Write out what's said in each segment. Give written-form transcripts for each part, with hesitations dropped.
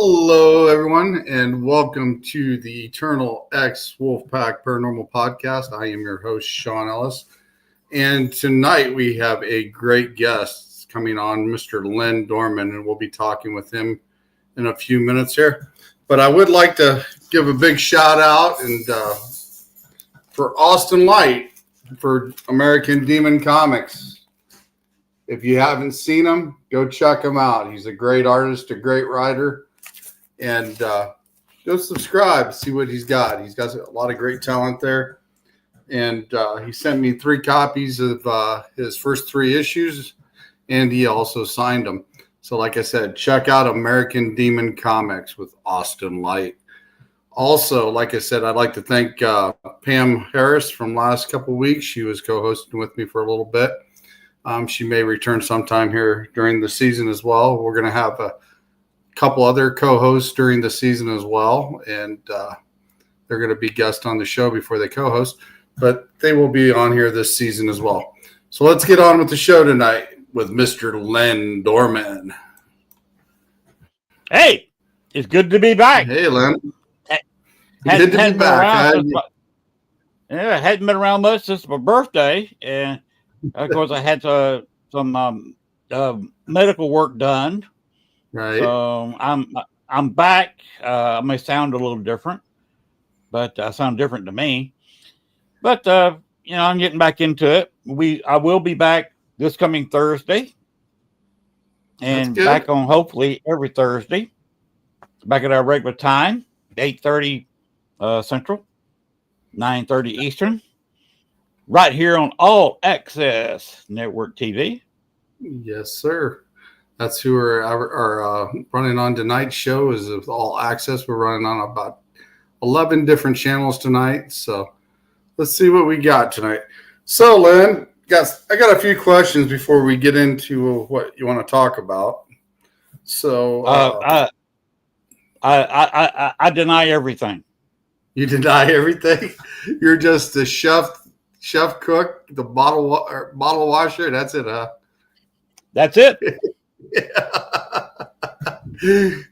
Hello, everyone, and welcome to the Eternal X Wolfpack Paranormal Podcast. I am your host, Shawn Ellis, and tonight we have a great guest coming on, Mr. Len Dorman, and we'll be talking with him in a few minutes here. But I would like to give a big shout out and for Austin Light for American Demon Comics. If you haven't seen him, go check him out. He's a great artist, a great writer, and go subscribe, see what he's got. He's got a lot of great talent there, and he sent me 3 copies of his first 3 issues, and he also signed them. So like I said, check out American Demon Comics with Austin Light. Also, like I said, I'd like to thank Pam Harris from last couple weeks. She was co-hosting with me for a little bit. She may return sometime here during the season as well. We're going to have a couple other co-hosts during the season as well, and they're going to be guests on the show before they co-host, but they will be on here this season as well. So let's get on with the show tonight with Mr. Len Dorman. Hey, it's good to be back. Hey, Len. Good to be back. I hadn't been around much since my birthday, and of course, I had some medical work done. Right. So I'm back. I may sound a little different, but I sound different to me. But I'm getting back into it. I will be back this coming Thursday, and back on hopefully every Thursday. Back at our regular time, 8:30 Central, 9:30 Eastern. Right here on All Access Network TV. Yes, sir. That's who are running on tonight's show is with All Access. We're running on about 11 different channels tonight. So let's see what we got tonight. So, Len, I got a few questions before we get into what you want to talk about. So I deny everything. You deny everything? You're just the chef cook, the bottle washer. That's it, huh? That's it. Yeah.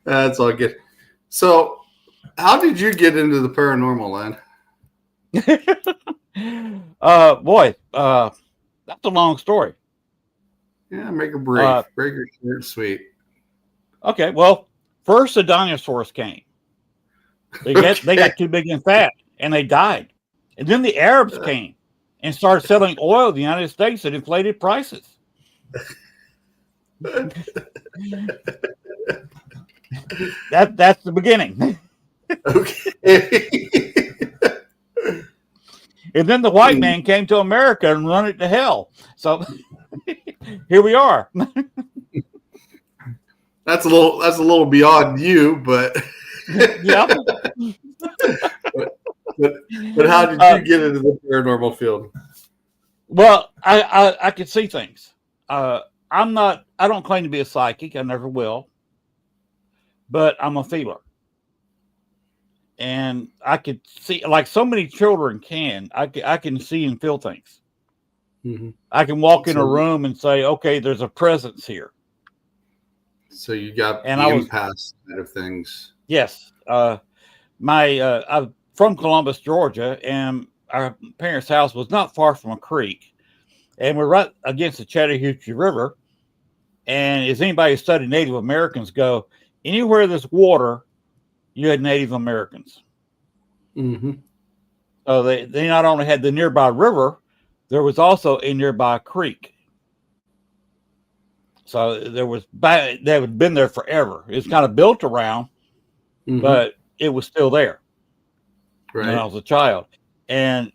That's all good. So, how did you get into the paranormal, Len? That's a long story. Yeah, make it brief. Break it short and sweet. Okay, well, first the dinosaurs came. They got too big and fat, and they died. And then the Arabs came and started selling oil in the United States at inflated prices. That's the beginning. Okay. And then the white man came to America and run it to hell. So here we are. That's a little beyond you, but yeah. But how did you get into the paranormal field? Well, I could see things. I don't claim to be a psychic. I never will. But I'm a feeler. And I could see, like so many children can, I can see and feel things. Mm-hmm. I can walk in a room and say, okay, there's a presence here. So you got the empath side of things. Yes. I'm from Columbus, Georgia, and our parents' house was not far from a creek. And we're right against the Chattahoochee River. And as anybody who studied Native Americans go, anywhere there's water, you had Native Americans. Mm-hmm. So they not only had the nearby river, there was also a nearby creek. So they had been there forever. It's kind of built around, but it was still there when I was a child. And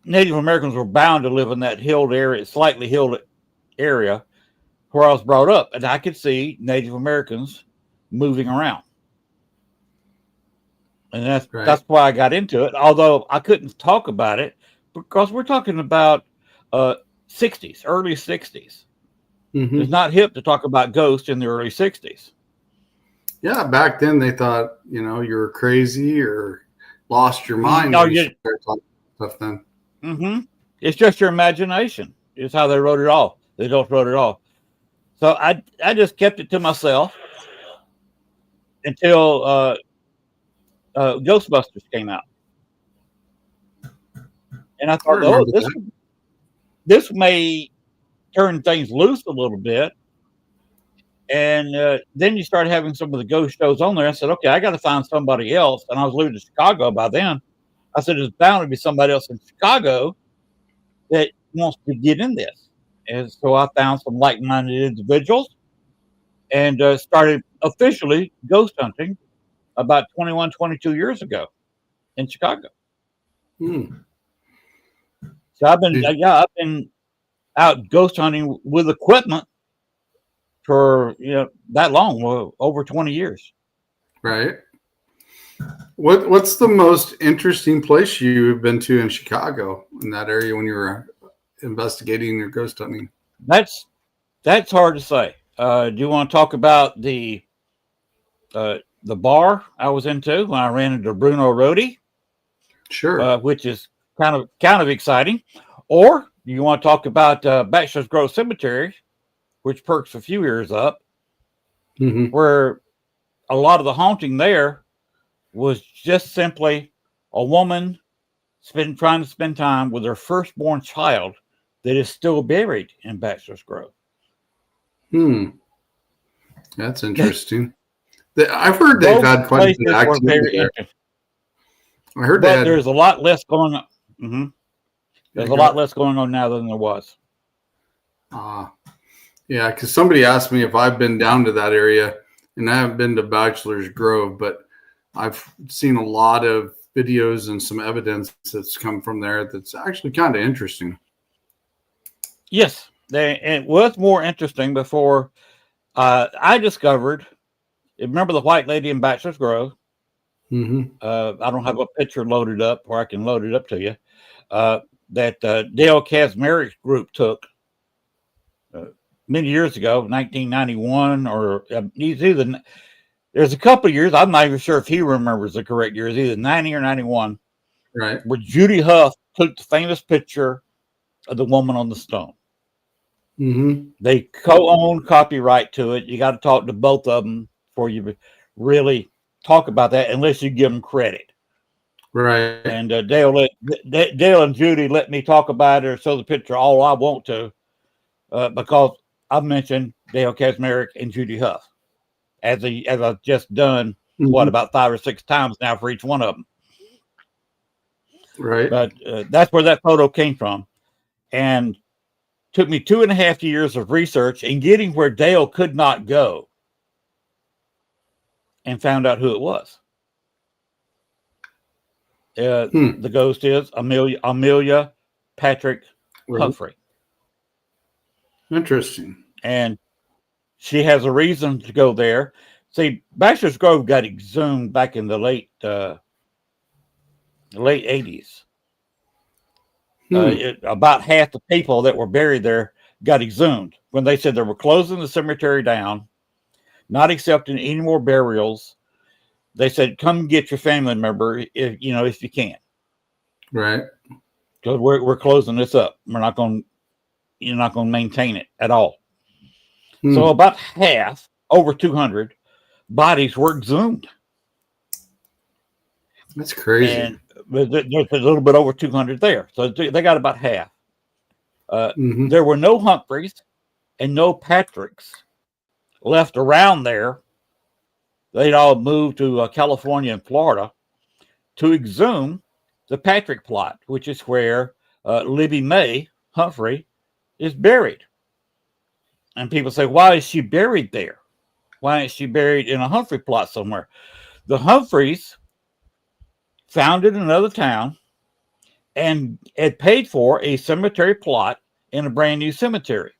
Native Americans were bound to live in that hilled area, slightly hilled area where I was brought up. And I could see Native Americans moving around. And that's why I got into it, although I couldn't talk about it because we're talking about 60s, early 60s. Mm-hmm. It's not hip to talk about ghosts in the early 60s. Yeah, back then they thought, you were crazy or lost your mind. No, stuff then. Mm-hmm. It's just your imagination. It's how they wrote it off. They don't wrote it off. So I just kept it to myself. until Ghostbusters came out. And I I thought, oh, remember that. this may turn things loose a little bit. And then you started having some of the ghost shows on there. I said, okay, I got to find somebody else. And I was living in Chicago by then. I said, there's bound to be somebody else in Chicago that wants to get in this. And so I found some like-minded individuals and started officially ghost hunting about 21, 22 years ago in Chicago. Hmm. So I've been out ghost hunting with equipment for that long, well, over 20 years. Right. What's the most interesting place you've been to in Chicago, in that area, when you were investigating your ghost hunting? That's hard to say. Do you want to talk about the bar I was into when I ran into Bruno Rodi? Sure. Which is kind of exciting. Or do you want to talk about Bachelor's Grove Cemetery, which perks a few ears up, where a lot of the haunting there was just simply a woman trying to spend time with her firstborn child that is still buried in Bachelor's Grove. That's interesting. I've heard they've had quite a bit of activity there. I heard but there's a lot less going on. Mm-hmm. There's a lot less going on now than there was. Yeah, because somebody asked me if I've been down to that area, and I haven't been to Bachelor's Grove, but I've seen a lot of videos and some evidence that's come from there that's actually kind of interesting. Yes, it was more interesting before I discovered. Remember the white lady in Bachelor's Grove? Mm-hmm. I don't have a picture loaded up where I can load it up to you. That Dale Kazmarek group took many years ago, 1991, or he's either. There's a couple of years, I'm not even sure if he remembers the correct years, either 90 or 91, right? Where Judy Huff took the famous picture of the woman on the stone. Mm-hmm. They co-own copyright to it. You got to talk to both of them before you really talk about that, unless you give them credit. Right. And Dale and Judy let me talk about it or show the picture all I want to, because I've mentioned Dale Kazmarek and Judy Huff. As I've just done, about 5 or 6 times now for each one of them. Right. But that's where that photo came from. And took me 2.5 years of research and getting where Dale could not go, and found out who it was. The ghost is Amelia Patrick Humphrey. Interesting. And she has a reason to go there. See, Bachelor's Grove got exhumed back in the late 80s. About half the people that were buried there got exhumed when they said they were closing the cemetery down, not accepting any more burials. They said, "Come get your family member if you can." Right. Because we're closing this up. You're not going to maintain it at all. So about half, over 200 bodies were exhumed. That's crazy. And there's a little bit over 200 there. So they got about half. There were no Humphreys and no Patricks left around there. They'd all moved to California and Florida to exhume the Patrick plot, which is where Libby Mae Humphrey is buried. And people say, why is she buried there? Why is she buried in a Humphrey plot somewhere? The Humphreys founded another town and had paid for a cemetery plot in a brand new cemetery.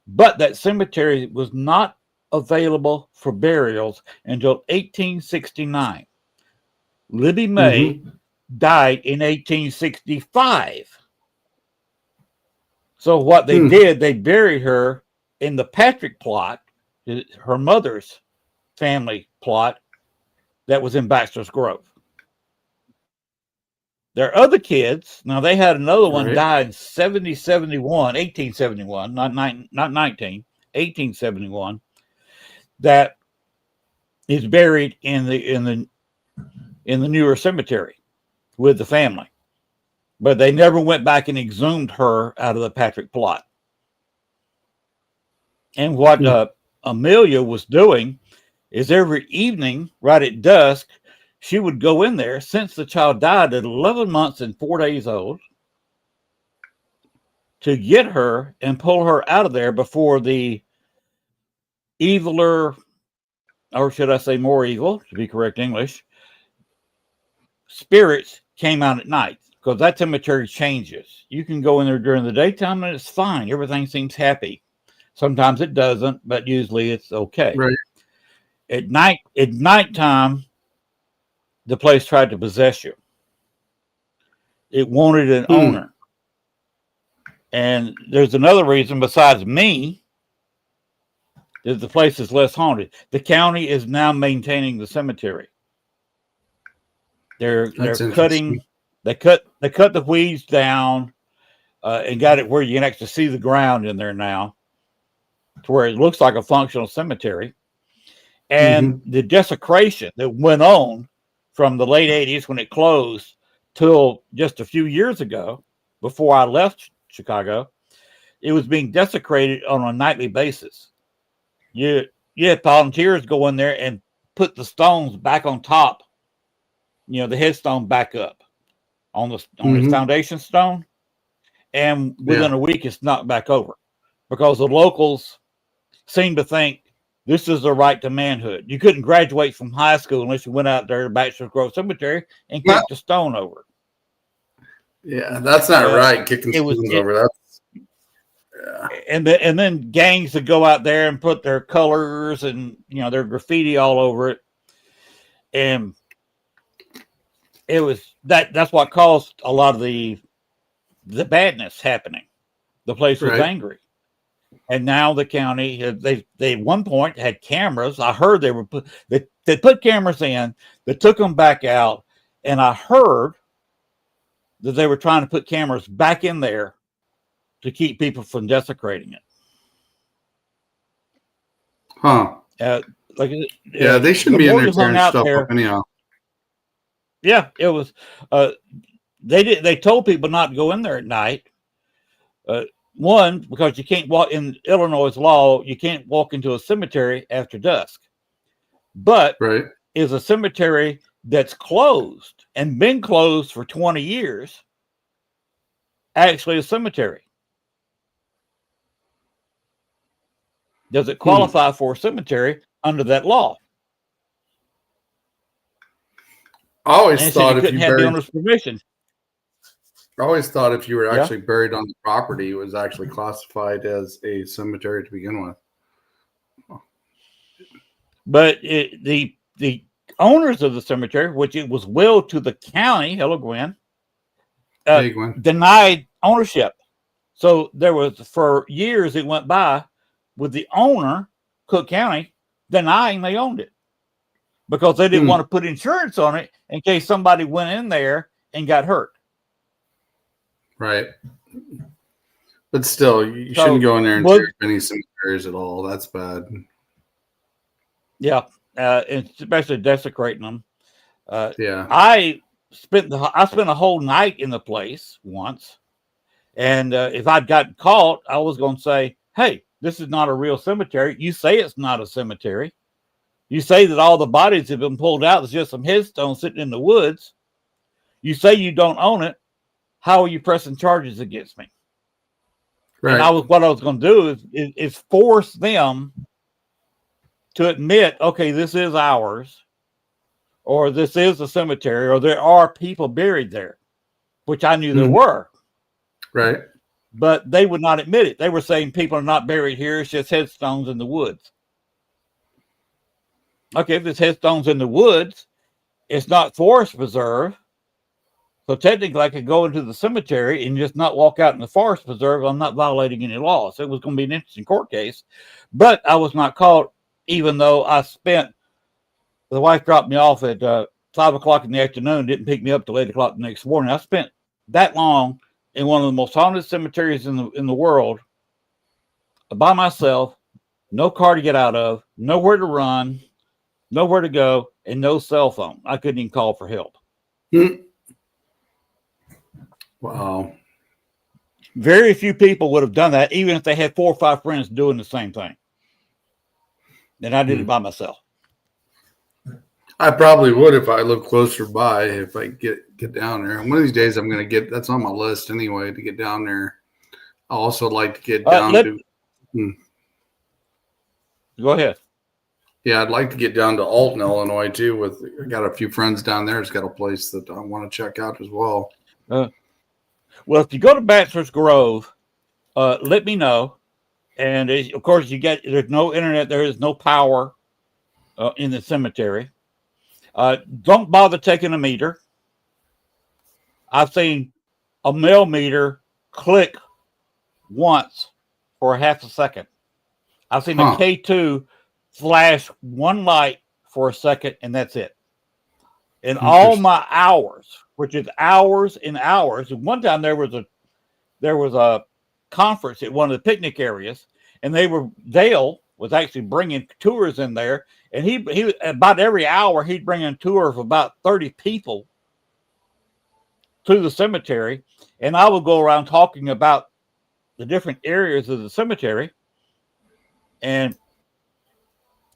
But that cemetery was not available for burials until 1869. Libby Mae died in 1865. So what they did, they buried her in the Patrick plot, her mother's family plot that was in Bachelor's Grove. Their other kids, now they had another one die in 1871, not 19, 1871, that is buried in the newer cemetery with the family. But they never went back and exhumed her out of the Patrick plot. And what Amelia was doing is every evening, right at dusk, she would go in there, since the child died at 11 months and 4 days old, to get her and pull her out of there before the eviler, or should I say more evil, to be correct English, spirits came out at night. Because that cemetery changes. You can go in there during the daytime and it's fine. Everything seems happy. Sometimes it doesn't, but usually it's okay. Right. At nighttime, the place tried to possess you. It wanted an owner. And there's another reason besides me that the place is less haunted. The county is now maintaining the cemetery. They're cutting. They cut the weeds down and got it where you can actually see the ground in there now, to where it looks like a functional cemetery. And the desecration that went on from the late 80s when it closed till just a few years ago, before I left Chicago, it was being desecrated on a nightly basis. You had volunteers go in there and put the stones back on top, the headstone back up on the foundation stone, and within a week it's knocked back over, because the locals seem to think this is the right to manhood. You couldn't graduate from high school unless you went out there to Bachelor Grove Cemetery and kicked a stone over. Yeah, that's not right. Kicking stones over. That's and then gangs that go out there and put their colors and their graffiti all over it, and it was that's what caused a lot of the badness happening. The place was angry, and now the county they at one point had cameras. I heard they put cameras in, they took them back out, and I heard that they were trying to put cameras back in there to keep people from desecrating it. They shouldn't be in there tearing stuff up anyhow. Yeah, it was. They told people not to go in there at night. One, because you can't walk in Illinois' law. You can't walk into a cemetery after dusk. But is a cemetery that's closed and been closed for 20 years actually a cemetery? Does it qualify for a cemetery under that law? I always thought if you have the owner's permission. I always thought if you were actually buried on the property, it was actually classified as a cemetery to begin with. But the owners of the cemetery, which it was willed to the county, hello Gwen, denied ownership. So there was, for years it went by with the owner, Cook County, denying they owned it, because they didn't want to put insurance on it in case somebody went in there and got hurt. Right. But still, you shouldn't go in there and tear up any cemeteries at all. That's bad. Yeah. Especially desecrating them. Yeah. I spent a whole night in the place once. And if I'd gotten caught, I was going to say, hey, this is not a real cemetery. You say it's not a cemetery. You say that all the bodies have been pulled out. There's just some headstones sitting in the woods. You say you don't own it. How are you pressing charges against me? Right. And what I was going to do is force them to admit, okay, this is ours, or this is a cemetery, or there are people buried there, which I knew there were. Right. But they would not admit it. They were saying people are not buried here. It's just headstones in the woods. Okay, if there's headstones in the woods, it's not forest preserve. So technically, I could go into the cemetery and just not walk out in the forest preserve. I'm not violating any laws. So it was going to be an interesting court case. But I was not caught, even though the wife dropped me off at 5 o'clock in the afternoon, didn't pick me up till 8 o'clock the next morning. I spent that long in one of the most haunted cemeteries in the world by myself, no car to get out of, nowhere to run, nowhere to go, and no cell phone. I couldn't even call for help. Wow. Very few people would have done that, even if they had 4 or 5 friends doing the same thing. And I did it by myself. I probably would if I lived closer by, if I get down there. And one of these days I'm going to that's on my list anyway, to get down there. I also like to get down to. Go ahead. Yeah, I'd like to get down to Alton, Illinois too. I got a few friends down there. It's got a place that I want to check out as well. Well, if you go to Bachelor's Grove, let me know. And of course, there's no internet. There is no power in the cemetery. Don't bother taking a meter. I've seen a millimeter click once for a half a second. I've seen a K2 flash one light for a second, and that's it. In all my hours, which is hours and hours. And one time there was a conference at one of the picnic areas, and Dale was actually bringing tours in there, and he about every hour he'd bring in a tour of about 30 people to the cemetery, and I would go around talking about the different areas of the cemetery, and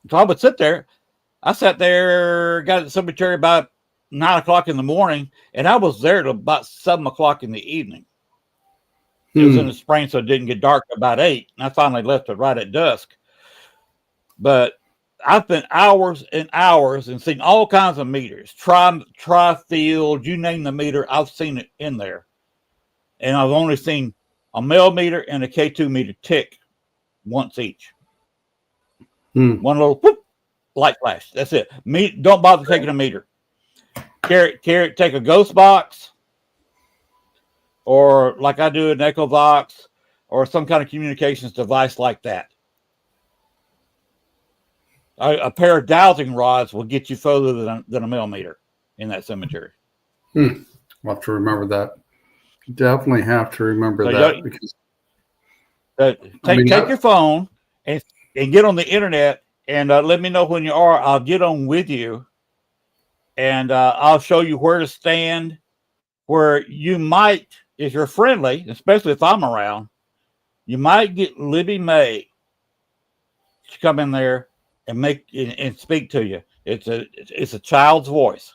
so I would sit there. I sat there, got at the cemetery about 9 o'clock in the morning, and I was there till about 7 o'clock in the evening. It was in the spring, so it didn't get dark about 8, and I finally left it right at dusk. But I've been hours and hours and seen all kinds of meters, tri-field, you name the meter, I've seen it in there. And I've only seen a millimeter and a K2 meter tick once each. One little whoop, light flash. That's it. Don't bother taking a meter. Take a ghost box, or like I do, an Echo Box, or some kind of communications device like that. A pair of dowsing rods will get you further than a millimeter in that cemetery. I'll have to remember that. Definitely have to remember that. Because take your phone and get on the internet and let me know when you are. I'll get on with you, and I'll show you where to stand, where you might, if you're friendly, especially if I'm around, you might get Libby May to come in there and speak to you. It's a child's voice.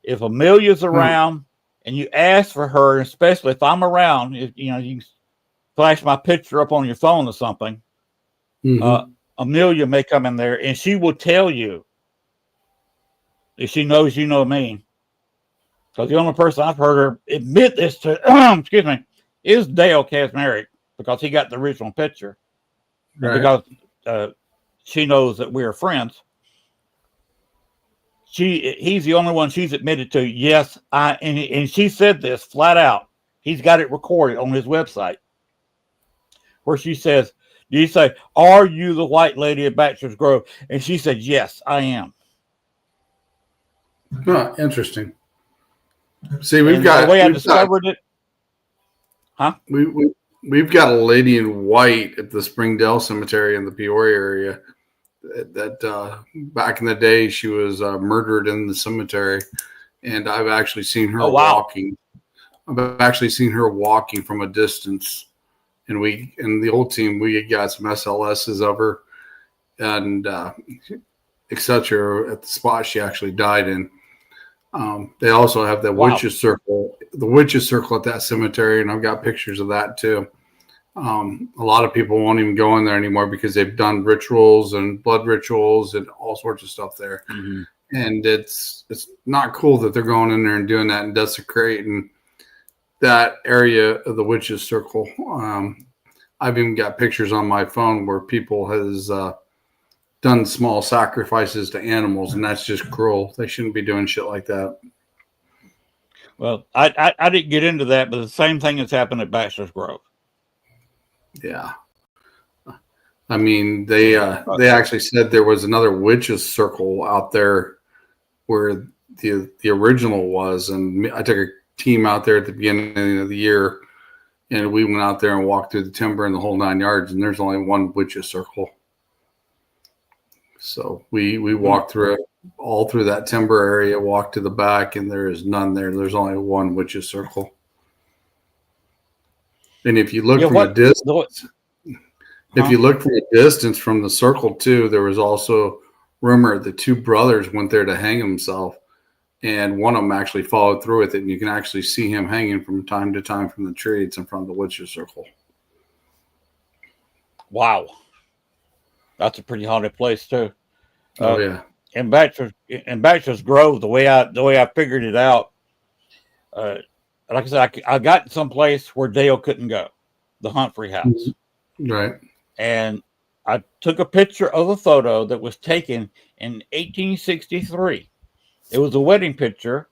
If Amelia's around and you ask for her, especially if I'm around, you can flash my picture up on your phone or something. Amelia may come in there and she will tell you if she knows you know me. Because the only person I've heard her admit this to, excuse me, is Dale Kazmarek, because he got the original picture. Right. Because she knows that we are friends. He's the only one she's admitted to. Yes, and she said this flat out. He's got it recorded on his website, where she says, "Do you say, are you the white lady at Bachelor's Grove?" And she said, "Yes, I am." Huh, interesting. See, we've got the way I discovered it. Huh? We've got a lady in white at the Springdale Cemetery in the Peoria area. That back in the day, she was murdered in the cemetery, and I've actually seen her walking. I've actually seen her walking from a distance, and the old team, we got some SLSs of her, and etc. at the spot she actually died in. They also have the witches circle, at that cemetery, and I've got pictures of that too. A lot of people won't even go in there anymore because they've done rituals and blood rituals and all sorts of stuff there. And it's not cool that they're going in there and doing that and desecrating that area of the witches circle. I've even got pictures on my phone where people has done small sacrifices to animals, and that's just cruel. They shouldn't be doing shit like that. Well, I didn't get into that, but the same thing has happened at Bachelor's Grove. Yeah. I mean, they actually said there was another witches circle out there where the original was, and I took a team out there at the beginning of the year, and we went out there and walked through the timber and the whole 9 yards, and there's only one witches circle. So we walked through it, all through that timber area, walked to the back, and there is none there. There's only one witch's circle. And if you look from a distance, if you look from a distance from the circle too, there was also rumor the two brothers went there to hang himself, and one of them actually followed through with it, and you can actually see him hanging from time to time from the tree. It's in front of the witch's circle. Wow, that's a pretty haunted place too. Oh yeah. In Bachelor's Grove, the way I figured it out, like I said, I got someplace where Dale couldn't go, the Humphrey house. Right. And I took a picture of a photo that was taken in 1863. It was a wedding picture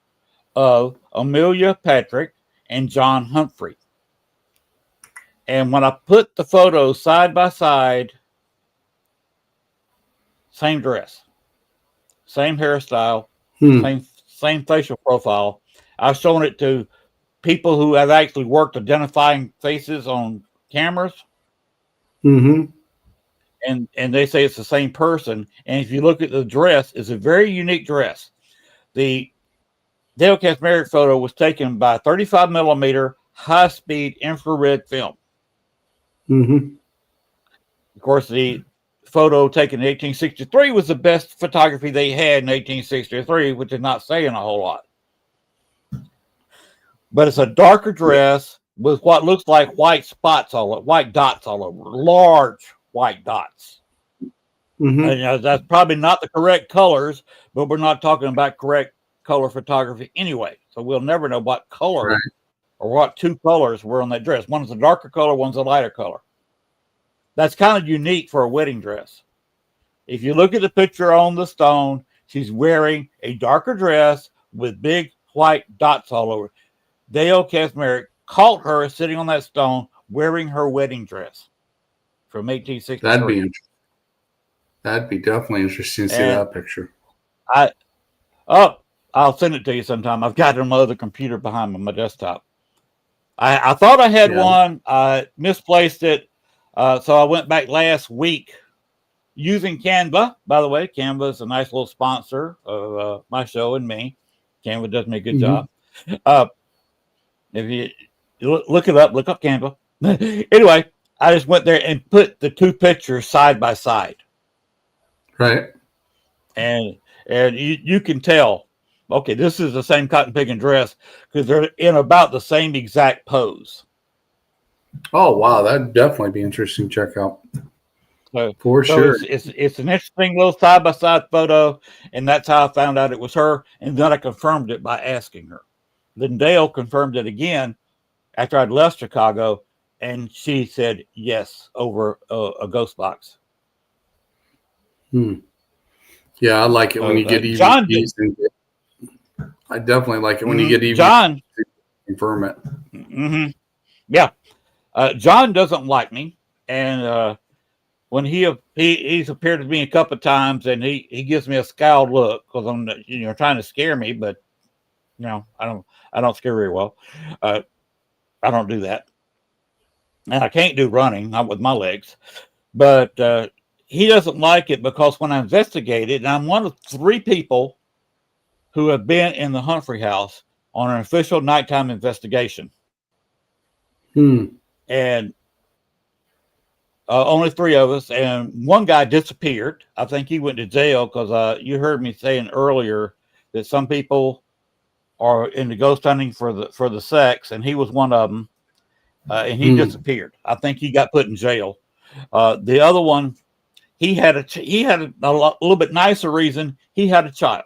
of Amelia Patrick and John Humphrey. And when I put the photos side by side, same dress, same hairstyle, same facial profile. I've shown it to people who have actually worked identifying faces on cameras. Mm-hmm. And they say it's the same person. And if you look at the dress, it's a very unique dress. The Dale Kaczmarek photo was taken by 35 millimeter high-speed infrared film. Mm-hmm. Of course, the photo taken in 1863 was the best photography they had in 1863, which is not saying a whole lot. But it's a darker dress with what looks like white spots all over, white dots all over, large white dots. Mm-hmm. And that's probably not the correct colors, but we're not talking about correct color photography anyway. So we'll never know what color or what two colors were on that dress. One's a darker color, one's a lighter color. That's kind of unique for a wedding dress. If you look at the picture on the stone, she's wearing a darker dress with big white dots all over. Dale Kaczmarek caught her sitting on that stone wearing her wedding dress from 1863. That'd be definitely interesting to see that picture. I'll send it to you sometime. I've got it on my other computer behind my desktop. I thought I had one. I misplaced it. So I went back last week using Canva. By the way, Canva is a nice little sponsor of my show and me. Canva does me a good job. If you look it up, look up Canva. Anyway, I just went there and put the two pictures side by side. Right. And you can tell, okay, this is the same cotton picking dress because they're in about the same exact pose. Oh, wow. That'd definitely be interesting to check out. For sure. It's an interesting little side-by-side photo, and that's how I found out it was her. And then I confirmed it by asking her. Then Dale confirmed it again after I'd left Chicago, and she said yes over a ghost box. Yeah, I like it when you get EVPs. I definitely like it when you get EVPs to confirm it. Mm-hmm. Yeah. John doesn't like me, and when he's appeared to me a couple of times, and he gives me a scowled look because I'm trying to scare me, but I don't scare very well. I don't do that, and I can't do running, not with my legs. But he doesn't like it because when I investigated, and I'm one of 3 people who have been in the Humphrey house on an official nighttime investigation. And only 3 of us, and one guy disappeared. I think he went to jail because you heard me saying earlier that some people are into ghost hunting for the sex, and he was one of them, and he disappeared. I think he got put in jail. The other one, he had a little bit nicer reason. He had a child.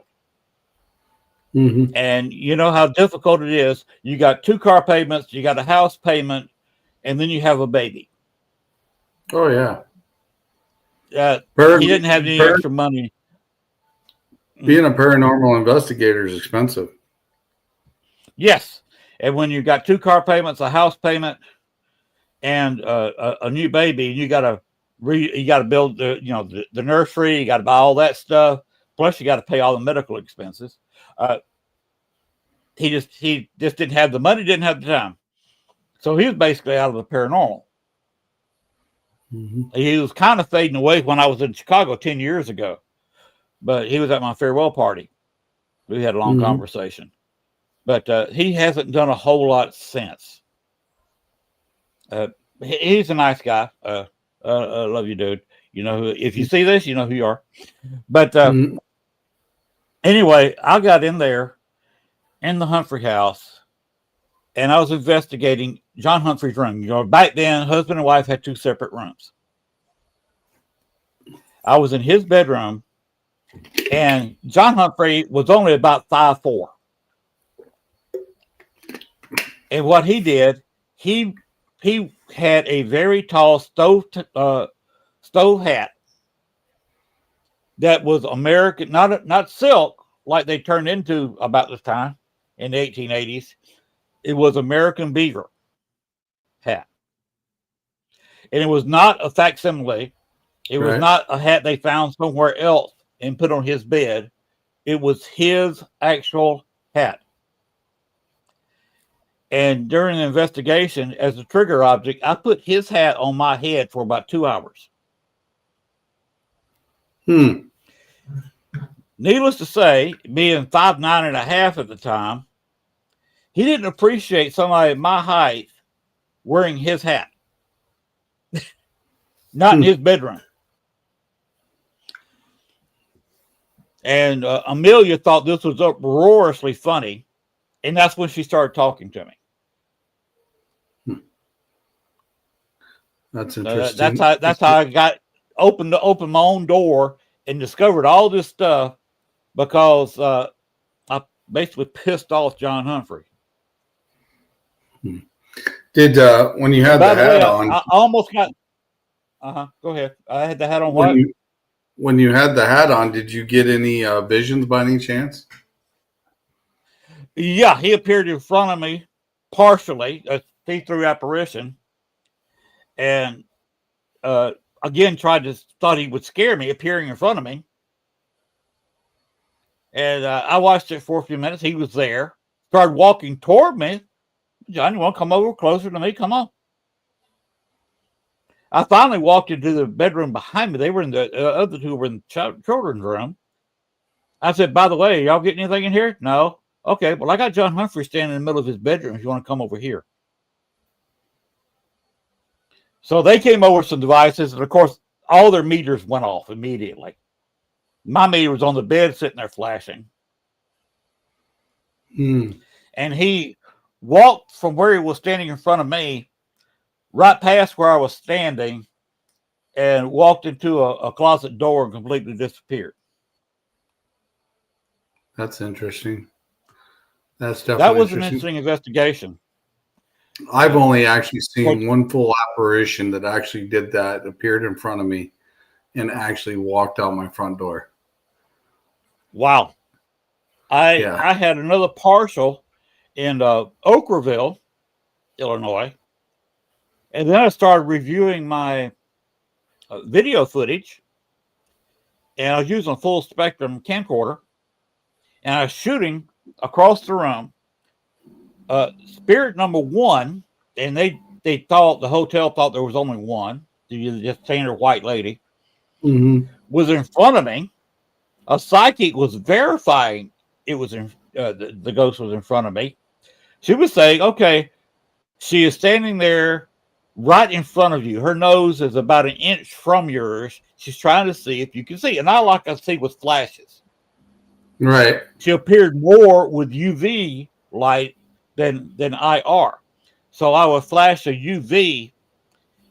And you know how difficult it is. You got 2 car payments, you got a house payment, and then you have a baby. Oh, yeah. He didn't have any extra money. Being a paranormal investigator is expensive. Yes. And when you got 2 car payments, a house payment, and a new baby, you got to build the nursery, you got to buy all that stuff. Plus you got to pay all the medical expenses. He just didn't have the money, didn't have the time. So he was basically out of the paranormal. He was kind of fading away when I was in Chicago 10 years ago. but he was at my farewell party. We had a long conversation, but he hasn't done a whole lot since. He's a nice guy. I love you, dude. You know, if you see this, you know who you are. But anyway, I got in there in the Humphrey house, and I was investigating John Humphrey's room. You know, back then, husband and wife had 2 separate rooms. I was in his bedroom, and John Humphrey was only about 5'4". And what he did, he had a very tall stove hat that was American, not silk like they turned into about this time in the 1880s. It was American beaver hat, and it was not a facsimile. It was not a hat they found somewhere else and put on his bed. It was his actual hat. And during the investigation, as a trigger object, I put his hat on my head for about 2 hours. Needless to say, being 5'9.5" at the time, he didn't appreciate somebody my height wearing his hat. Not in his bedroom. And Amelia thought this was uproariously funny, and that's when she started talking to me. That's interesting. That's how I got open my own door and discovered all this stuff, because I basically pissed off John Humphrey. Did when you had the hat on? I almost got. Go ahead. I had the hat on. What? When you had the hat on, did you get any visions by any chance? Yeah, he appeared in front of me partially, a see-through apparition, and again thought he would scare me, appearing in front of me. And I watched it for a few minutes. He was there, started walking toward me. John, you want to come over closer to me? Come on. I finally walked into the bedroom behind me. They were in the other 2 were in the children's room. I said, by the way, y'all getting anything in here? No. Okay, well, I got John Humphrey standing in the middle of his bedroom if you want to come over here. So they came over with some devices, and of course, all their meters went off immediately. My meter was on the bed sitting there flashing. And he walked from where he was standing in front of me right past where I was standing and walked into a closet door and completely disappeared. That's interesting. That's definitely that was an interesting investigation. I've only actually seen one full apparition that actually did that, appeared in front of me and actually walked out my front door. Wow. I had another partial in Oakville, Illinois. And then I started reviewing my video footage, and I was using a full spectrum camcorder, and I was shooting across the room. Spirit number 1, and they thought, the hotel thought there was only one, just standard white lady, was in front of me. A psychic was verifying it was the ghost was in front of me. She was saying, okay, she is standing there right in front of you. Her nose is about 1 inch from yours. She's trying to see if you can see. And I like I see with flashes. Right. She appeared more with UV light than IR. So I would flash a UV,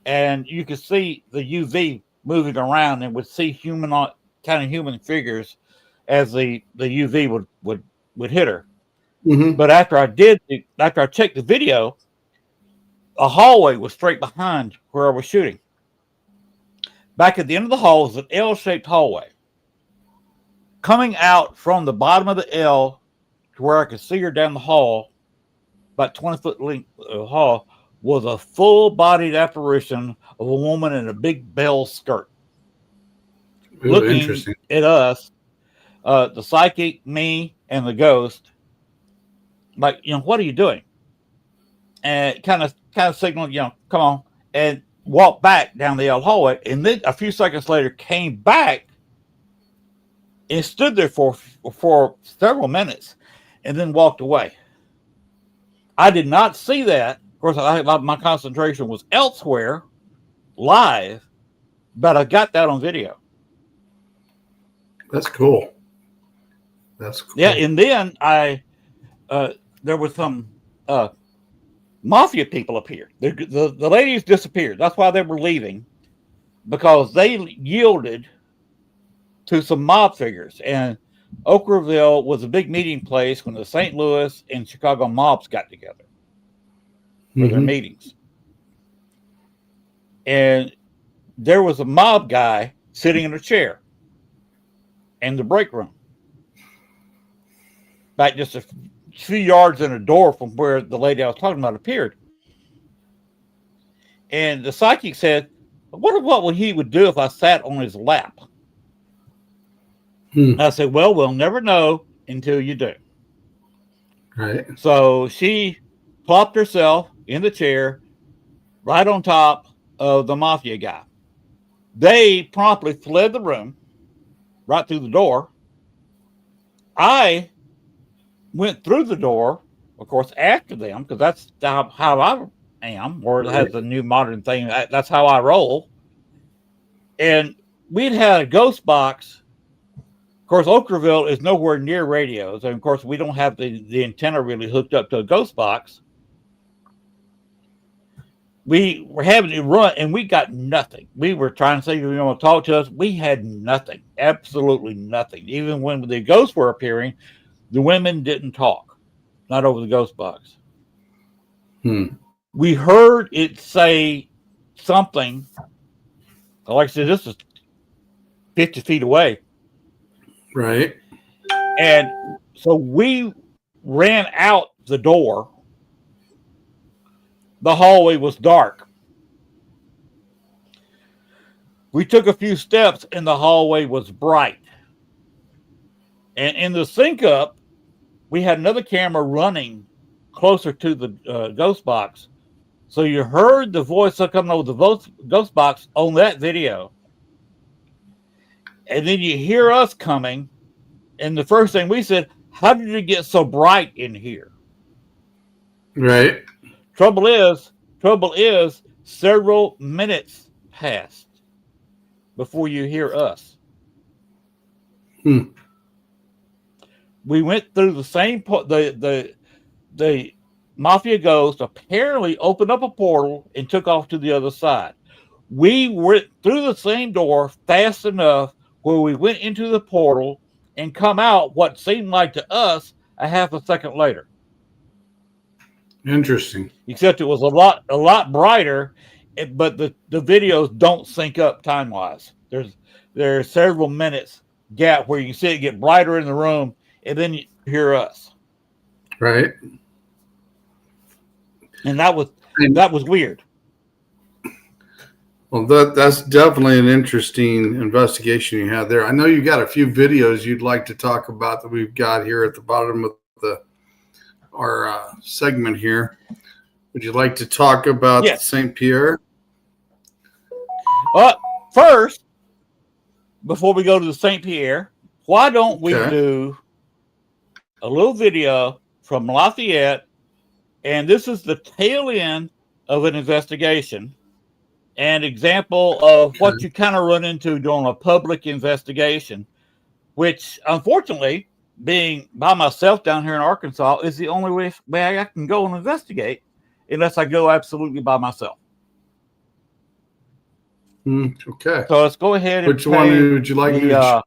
and you could see the UV moving around, and would see kind of human figures as the UV would hit her. But after I checked the video, a hallway was straight behind where I was shooting. Back at the end of the hall was an L-shaped hallway. Coming out from the bottom of the L to where I could see her down the hall, about 20-foot length hall, was a full-bodied apparition of a woman in a big bell skirt. Ooh, looking at us, the psychic, me, and the ghost, like, what are you doing? And kind of signaled, come on, and walked back down the L hallway. And then a few seconds later came back and stood there for several minutes and then walked away. I did not see that. Of course, my concentration was elsewhere, live, but I got that on video. That's cool. That's cool. Yeah, and then there was some mafia people up here. The ladies disappeared. That's why they were leaving, because they yielded to some mob figures. And Oakville was a big meeting place when the St. Louis and Chicago mobs got together for their meetings. And there was a mob guy sitting in a chair in the break room, back just a few yards in a door from where the lady I was talking about appeared. And the psychic said, I wonder what he would do if I sat on his lap. I said, well, we'll never know until you do. Right. So she plopped herself in the chair right on top of the mafia guy. They promptly fled the room right through the door. I went through the door, of course, after them, because that's how I am, or it has a new modern thing. That's how I roll. And we'd had a ghost box. Of course, Oakville is nowhere near radios. And of course, we don't have the antenna really hooked up to a ghost box. We were having to run, and we got nothing. We were trying to say, you want to talk to us? We had nothing, absolutely nothing. Even when the ghosts were appearing, the women didn't talk, not over the ghost box. We heard it say something. Like I said, this is 50 feet away. Right. And so we ran out the door. The hallway was dark. We took a few steps and the hallway was bright. And in the sync up, we had another camera running closer to the ghost box. So you heard the voice coming over the ghost box on that video. And then you hear us coming. And the first thing we said, how did it get so bright in here? Right. Trouble is, several minutes passed before you hear us. We went through the same the mafia ghost apparently opened up a portal and took off to the other side. We went through the same door fast enough where we went into the portal and come out what seemed like to us a half a second later. Interesting. Except it was a lot brighter, but the videos don't sync up time wise. There's several minutes gap where you can see it get brighter in the room, and then you hear us. Right. And that was weird. Well, that's definitely an interesting investigation you had there. I know you got a few videos you'd like to talk about that we've got here at the bottom of our segment here. Would you like to talk about St. Pierre? First, before we go to the St. Pierre, why don't we do a little video from Lafayette? And this is the tail end of an investigation, an example of what you kind of run into during a public investigation, which unfortunately, being by myself down here in Arkansas, is the only way I can go and investigate unless I go absolutely by myself. Okay. So let's go ahead and which one would you like me to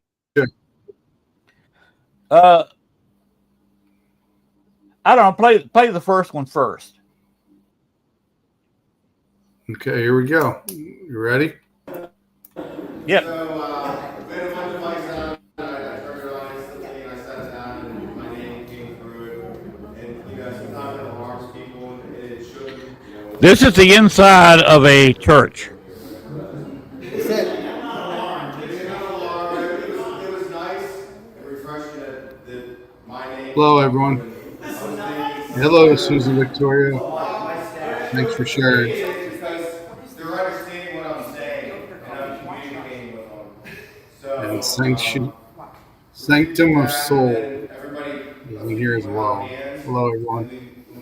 I don't know, play the first one first. Okay, here we go. You ready? Yep. So, we had a bunch of lights on. I turned it on instantly, and I sat down, and my name came through it. And sometimes it alarms people, and it shouldn't. This is the inside of a church. It was nice and refreshing that my name. Hello, everyone. Hello, Susan Victoria. Thanks for sharing. Because they're understanding what I'm saying, and I'm communicating with them. So, Sanctum of Soul Everybody is in here as well. Hello, everyone.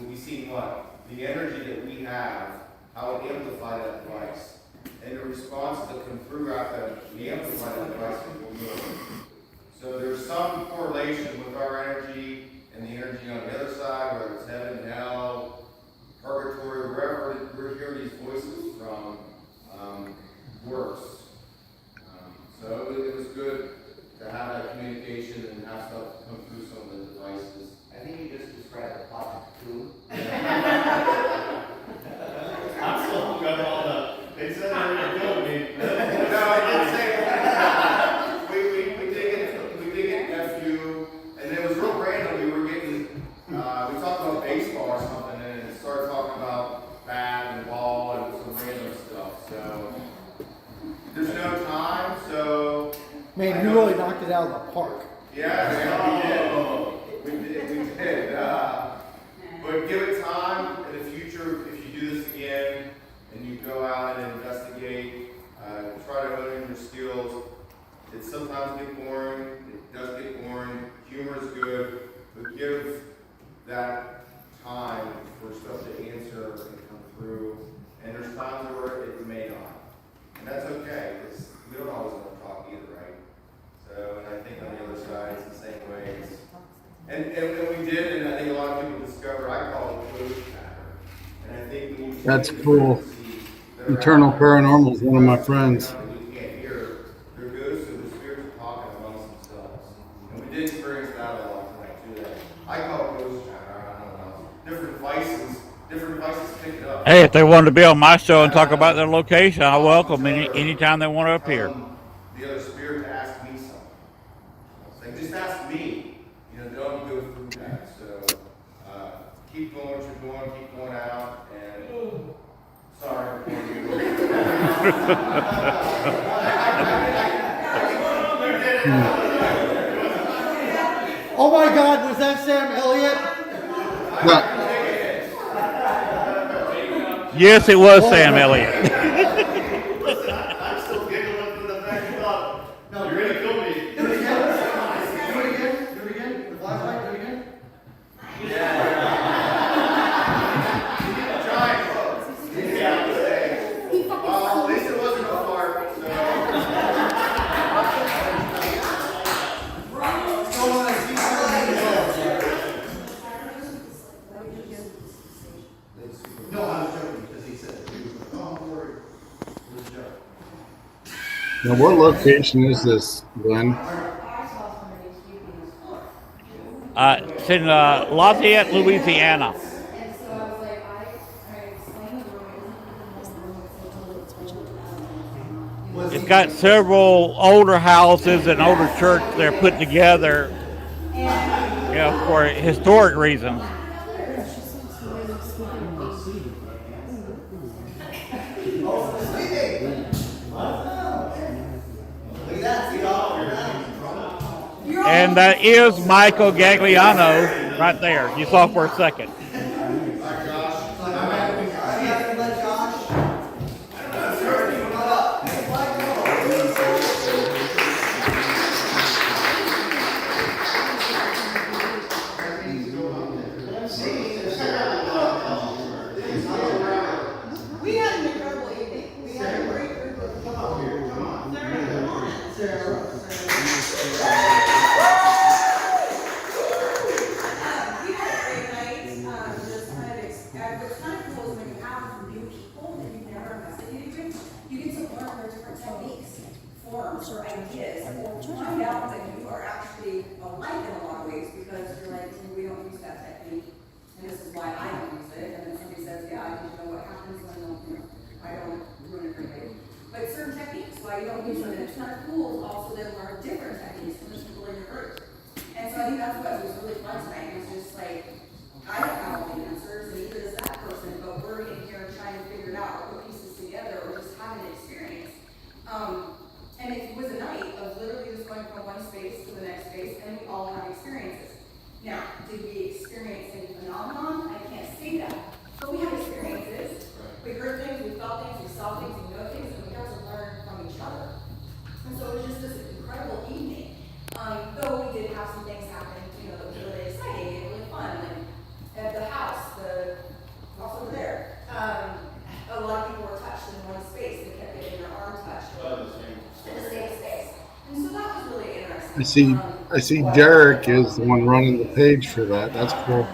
we seen what? The energy that we have, how it amplified that device. And the response that come through after we amplify that device will move. So there's some correlation with our energy and the energy on the other side, whether it's heaven, hell, purgatory, wherever we're hearing these voices from, works. So it was good to have that communication and have stuff come through some of the devices. I think you just described the plot too. I'm still got all the. They said they were going to kill me. No, I didn't say that. We did get FU, and it was real random. We were getting, we talked about baseball or something, and it started talking about bat and ball and some random stuff. So there's no time, so. Man, you really knocked it out of the park. Yeah, we did. But give it time in the future. If you do this again and you go out and investigate, try to hone in your skills. It sometimes gets boring. It does get boring. Humor is good, but give that time for stuff to answer and come through. And there's times where it may not, and that's okay because we don't always want to talk either, right? So, and I think on the other side, it's the same way. And we did, and I think a lot of people discover, I call it closed pattern. And I think when you That's cool. Eternal Paranormal is one of my friends. You can't hear, they're ghosts or the spirits are talking amongst themselves. And we did experience that a lot tonight too. I call it ghost pattern. I don't know. Different devices pick it up. Hey, if they wanted to be on my show and talk about their location, I welcome anytime they want to appear. The other spirit to ask me something. Like, just ask me. You know, don't go through that. So keep going what you're doing, keep going out, and sorry for you. Oh my God, was that Sam Elliott? Well, Yes, it was Sam Elliott. I'm still giggling from the fact you thought, no, you're going to kill me. Do it again. Do it again. The flashlight. Do it again. Well, at least it wasn't a fart. So. No, I was joking because he said, "Oh, I'm worried." It was a joke. now what location is this, Glenn? It's in Lafayette, Louisiana. It's got several older houses and older church they're put together, for historic reasons. And that is Michael Gagliano right there. You saw for a second. We had an incredible evening. We had a great group of people. Come on. Sarah. We had a great night. Just what's kind of cool is when you have new people that you've never investigated with, you get to learn their different techniques, forms, or ideas, or find out that you are actually alike in a lot of ways because you're like, we don't use that technique, and this is why I don't use it. And then somebody says, yeah, I need to know what happens when I don't ruin it for you. But certain techniques, why you don't use them, and it's kind of cool to also then learn different techniques from the people in your group. And so I think that's what was really fun tonight. It was just like, I don't have all the answers, and neither does that person, but we're in here trying to figure it out, or put pieces together, or just having an experience. And it was a night of literally just going from one space to the next space, and we all had experiences. Now, did we experience any phenomenon? I can't say that. But we had experiences. We heard things, we felt things, we saw things, we know things, and we got to learn from each other. And so it was just this incredible evening. Though we did I see Derek is the one running the page for that. That's cool.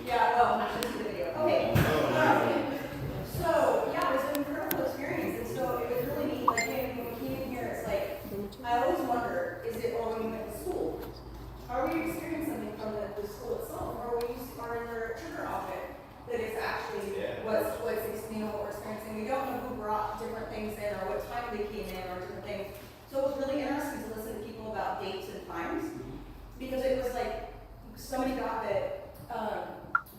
Yeah, well, this is the video. Okay. So, yeah, it was an incredible experience, and so it was really neat. Like, when we came in here, it's like, I always wonder, is it, or when we went to school, are we experiencing something from the school itself, or are in their trigger outfit that is actually what's what we're experiencing? We don't know who brought different things in, or what time they came in, or different things. So it was really interesting to listen to people about dates and times, because it was like, somebody got that,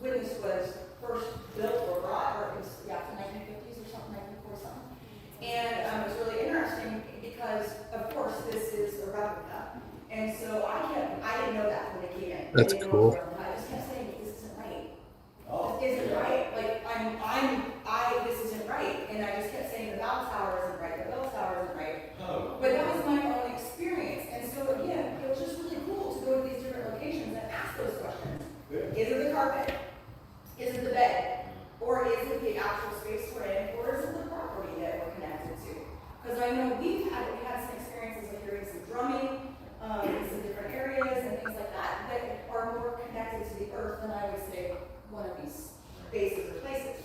witness was first built or brought, or it was, the 1950s or something, 1940 something. And it was really interesting because, of course, this is a replica. And so I didn't know that when it came in. That's cool. I just kept saying, this isn't right. This isn't right. Like, this isn't right. And I just kept saying, the bell tower isn't right, the bell tower isn't right. But that was my own experience. And so, again, it was just really cool to go to these different locations and ask those questions. Is it the carpet? Is it the bed? Or is it the actual space we're in? Or is it the property that we're connected to? Because I know we had some experiences of hearing some drumming in some different areas and things like that that are more connected to the earth than I would say one of these spaces or places.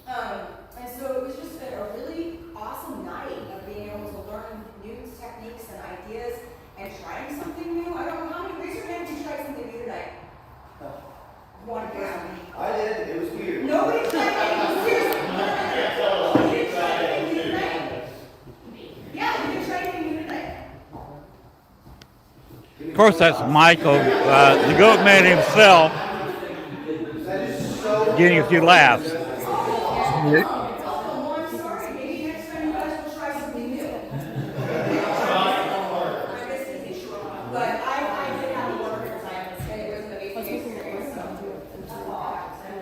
And so it was just a really awesome night of being able to learn new techniques and ideas and trying something new. I don't know how many, raise your hand if you tried something new tonight. One person. I did. It was weird. Nobody tried anything, seriously. You didn't try anything new tonight? Yeah, you didn't try anything new tonight. Of course, that's Michael, the goat man himself, getting a few laughs. Oh, I'm sorry. Maybe next time you guys will try something new. I guess it's short, but I did have a wonderful time, and it was an amazing experience. So that's all I have to say.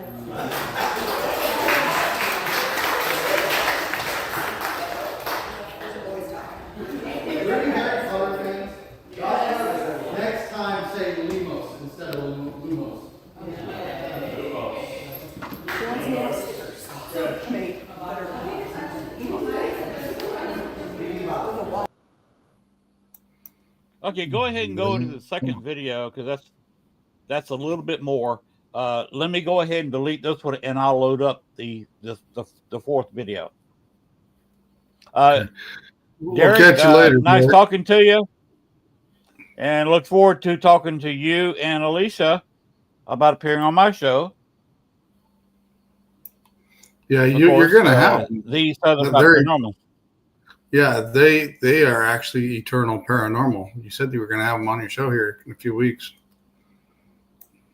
Always talking. Learning that color things. Next time, say Lumos instead of Lumos. Okay, go ahead and go to the second video because that's a little bit more. Let me go ahead and delete this one, and I'll load up the fourth video. We'll Derek, catch you later. nice Derek. talking to you, and look forward to talking to you and Alicia about appearing on my show. Yeah, Of you're course, going to have the Southern very- Paranormal. Yeah, they are actually Eternal Paranormal. You said you were going to have them on your show here in a few weeks.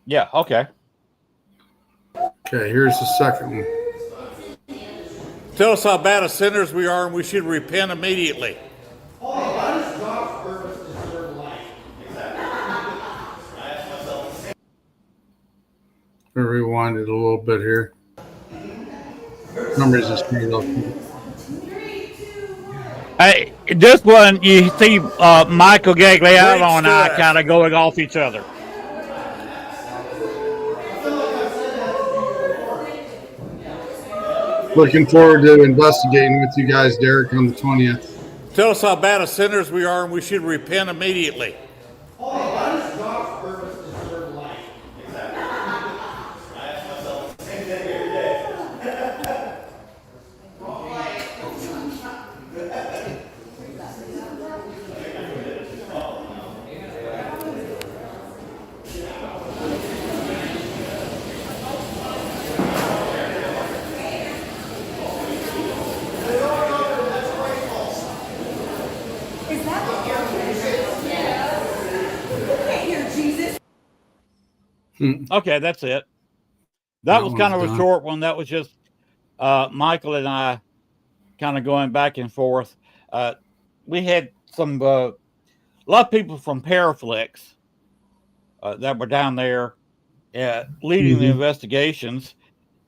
Yeah. Okay. Okay, here's the second one. Tell us how bad of sinners we are, and we should repent immediately. What is God's purpose to serve life? I'll rewind it a little bit here. Numbers is pretty low. Hey, this one you see Michael Gagliano and I kind of going off each other. Looking forward to investigating with you guys, Derek, on the 20th. Tell us how bad of sinners we are, and we should repent immediately. What is God's purpose to serve life? Is that the air? Yeah. Okay, here, Jesus. Okay, that's it. That was one's kind of a done. short one. That was just Michael and I kind of going back and forth. We had some a lot of people from Paraflex that were down there leading the investigations.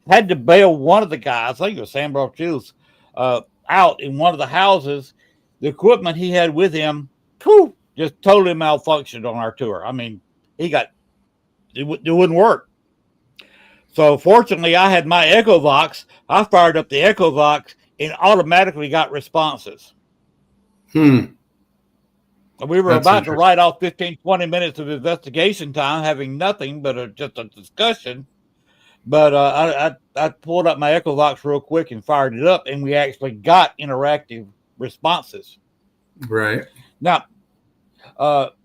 Had to bail one of the guys, I think it was Sam Brock out in one of the houses. The equipment he had with him just totally malfunctioned on our tour. I mean, it wouldn't work. So fortunately, I had my EchoVox. I fired up the EchoVox and automatically got responses. Hmm. We were That's about to write off 15, 20 minutes of investigation time, having nothing but just a discussion. But I pulled up my EchoVox real quick and fired it up, and we actually got interactive responses. Right. Now,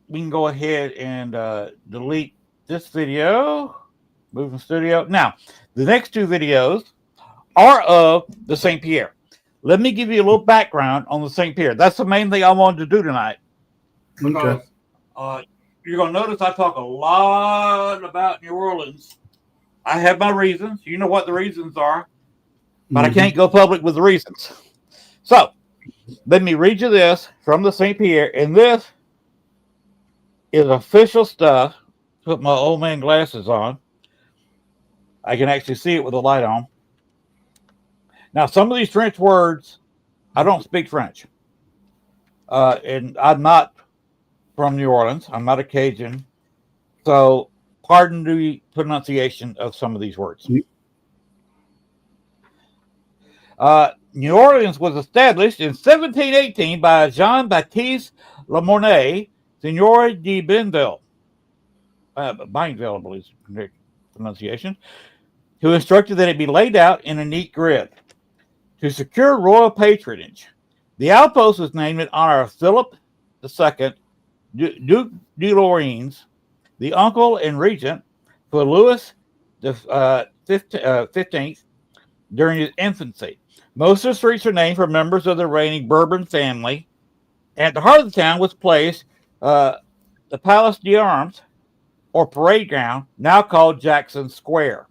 we can go ahead and delete this video. Moving studio. Now, the next two videos are of the St. Pierre. Let me give you a little background on the St. Pierre. That's the main thing I wanted to do tonight. Because, you're going to notice I talk a lot about New Orleans. I have my reasons. You know what the reasons are. But I can't go public with the reasons. So, let me read you this from the St. Pierre. And this is official stuff. Put my old man glasses on. I can actually see it with the light on. Now, some of these French words, I don't speak French. And I'm not from New Orleans. I'm not a Cajun. So, pardon the pronunciation of some of these words. New Orleans was established in 1718 by Jean-Baptiste Le Mornay, Seigneur de Bienville. Bienville, I believe is the correct pronunciation. Who instructed that it be laid out in a neat grid to secure royal patronage. The outpost was named in honor of Philip II, Duke de Lorraine, the uncle and regent for Louis the 15th during his infancy. Most of the streets are named for members of the reigning Bourbon family. At the heart of the town was placed the Place d'Armes, or parade ground, now called Jackson Square.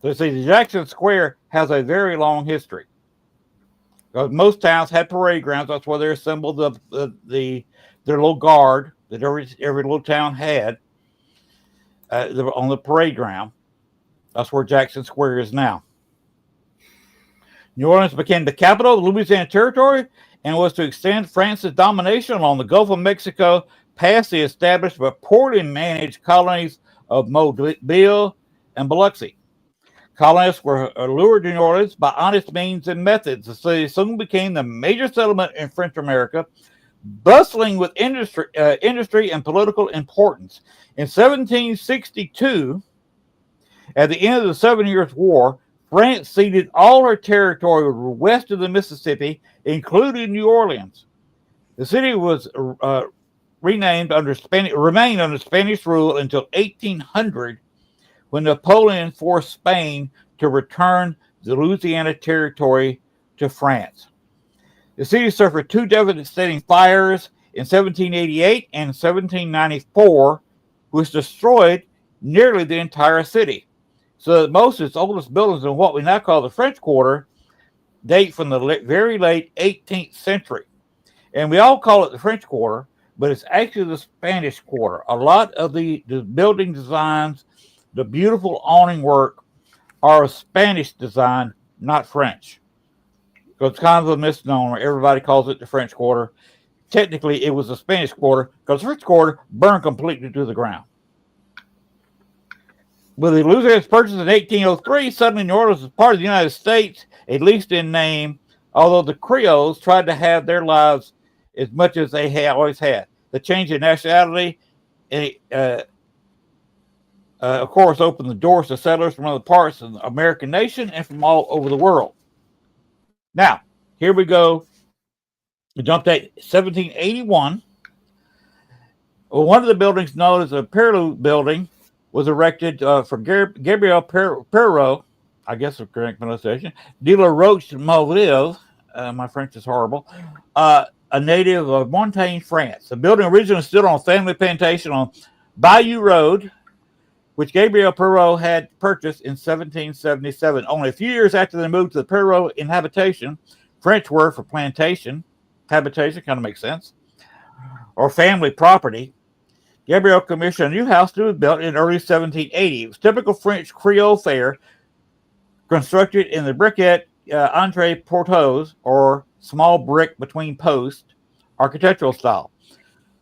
So see, the Jackson Square has a very long history. Because most towns had parade grounds. That's where they assembled their little guard that every little town had on the parade ground. That's where Jackson Square is now. New Orleans became the capital of the Louisiana Territory and was to extend France's domination along the Gulf of Mexico past the established but poorly managed colonies of Mobile and Biloxi. Colonists were lured to New Orleans by honest means and methods. The city soon became the major settlement in French America, bustling with industry and political importance. In 1762, at the end of the 7 Years' War, France ceded all her territory west of the Mississippi, including New Orleans. The city was remained under Spanish rule until 1800, when Napoleon forced Spain to return the Louisiana Territory to France. The city suffered two devastating fires in 1788 and 1794, which destroyed nearly the entire city. So that most of its oldest buildings in what we now call the French Quarter date from the very late 18th century. And we all call it the French Quarter, but it's actually the Spanish Quarter. A lot of the building designs, the beautiful awning work, are a Spanish design, not French. So it's kind of a misnomer. Everybody calls it the French Quarter. Technically, it was the Spanish Quarter because the French Quarter burned completely to the ground. With the Louisiana's purchase in 1803, suddenly New Orleans was part of the United States, at least in name, although the Creoles tried to have their lives as much as they always had. The change in nationality, of course, opened the doors to settlers from other parts of the American nation and from all over the world. Now, here we go. We jumped at 1781. Well, one of the buildings known as the Perlou Building was erected for Gabriel Perrault, I guess the correct pronunciation, de la Roche-Mauvive, my French is horrible, a native of Montaigne, France. The building originally stood on a family plantation on Bayou Road, which Gabriel Perrault had purchased in 1777. Only a few years after they moved to the Perrault inhabitation, French word for plantation, habitation, kind of makes sense, or family property, Gabriel commissioned a new house to be built in early 1780. It was typical French Creole fare, constructed in the briquette entre-porteaux, or small brick between posts, architectural style.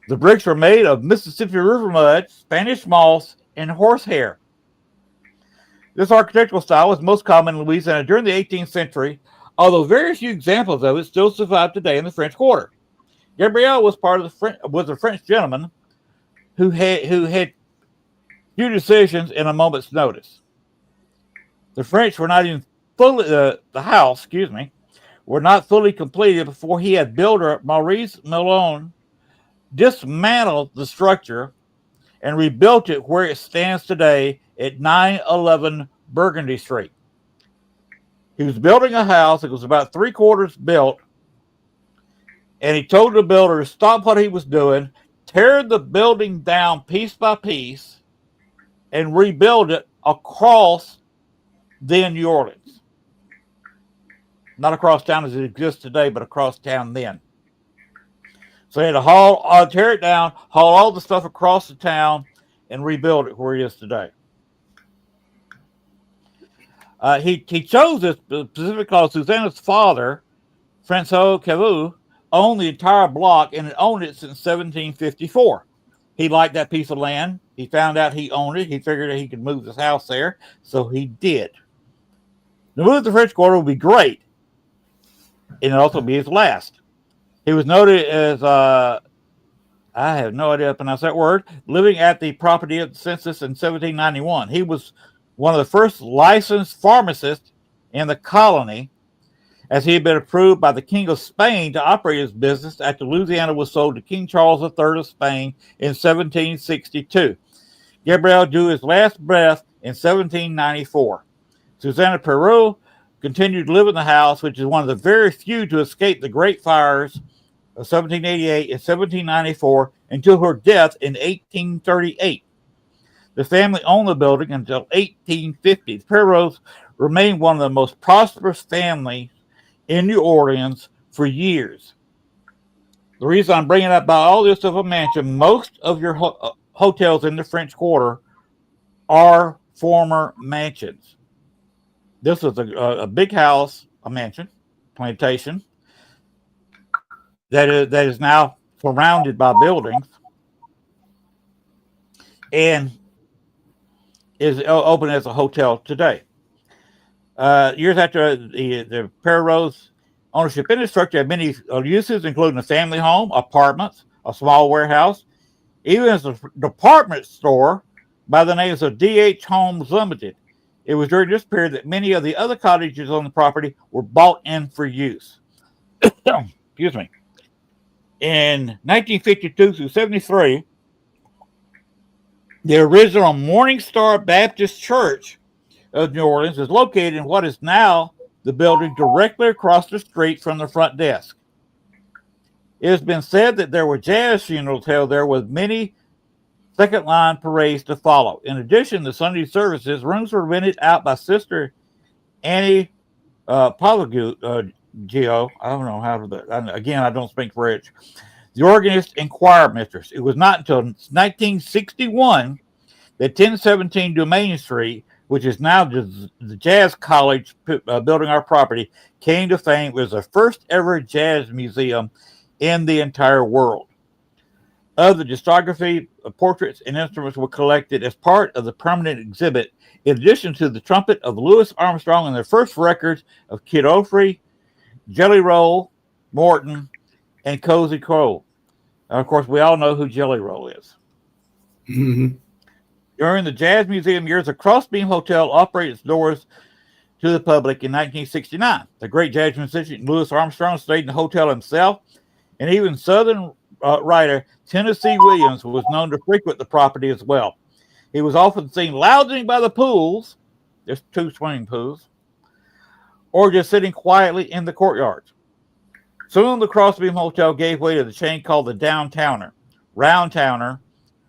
The bricks were made of Mississippi River mud, Spanish moss, and horsehair. This architectural style was most common in Louisiana during the 18th century, although very few examples of it still survive today in the French Quarter. Gabriel was a French gentleman who had few decisions in a moment's notice. The French were not even were not fully completed before he had builder Maurice Milon dismantled the structure and rebuilt it where it stands today at 911 Burgundy Street. He was building a house that was about 3/4 built, and he told the builder to stop what he was doing, tear the building down piece by piece, and rebuild it across then New Orleans. Not across town as it exists today, but across town then. So he had to tear it down, haul all the stuff across the town, and rebuild it where it is today. He chose this specifically because Susanna's father, Francois Cavu, owned the entire block and had owned it since 1754. He liked that piece of land. He found out he owned it. He figured that he could move his house there, so he did. The move to the French Quarter would be great, and it'll also be his last. He was noted as, I have no idea how to pronounce that word, living at the property of the census in 1791. He was one of the first licensed pharmacists in the colony, as he had been approved by the King of Spain to operate his business after Louisiana was sold to King Charles III of Spain in 1762. Gabriel drew his last breath in 1794. Susanna Perrault continued to live in the house, which is one of the very few to escape the Great Fires of 1788 and 1794 until her death in 1838. The family owned the building until 1850. The Perraults remained one of the most prosperous families in New Orleans for years. The reason I'm bringing up about all this of a mansion, most of your hotels in the French Quarter are former mansions. This was a big house, a mansion, plantation, that is now surrounded by buildings and is open as a hotel today. Years after the Perrault's ownership in the structure had many uses, including a family home, apartments, a small warehouse, even as a department store by the names of D.H. Homes Limited. It was during this period that many of the other cottages on the property were bought in for use. Excuse me. In 1952 through 73, the original Morning Star Baptist Church of New Orleans is located in what is now the building directly across the street from the front desk. It has been said that there were jazz funerals held there with many second line parades to follow. In addition to Sunday services, rooms were rented out by Sister Annie Pavagio. I don't know how to, again, I don't speak French. The organist and choir mistress. It was not until 1961 that 1017 Domain Street, which is now the Jazz College building our property, came to fame as the first ever jazz museum in the entire world. Of the discography, portraits and instruments were collected as part of the permanent exhibit, in addition to the trumpet of Louis Armstrong and the first records of Kid O'Frey, Jelly Roll, Morton, and Cozy Crow. Of course, we all know who Jelly Roll is. Mm-hmm. During the Jazz Museum years, the Crossbeam Hotel operated its doors to the public in 1969. The great jazz musician Louis Armstrong stayed in the hotel himself, and even Southern writer Tennessee Williams was known to frequent the property as well. He was often seen lounging by the pools, there's 2 swimming pools, or just sitting quietly in the courtyards. Soon the Crossbeam Hotel gave way to the chain called the Downtowner, Roundtowner,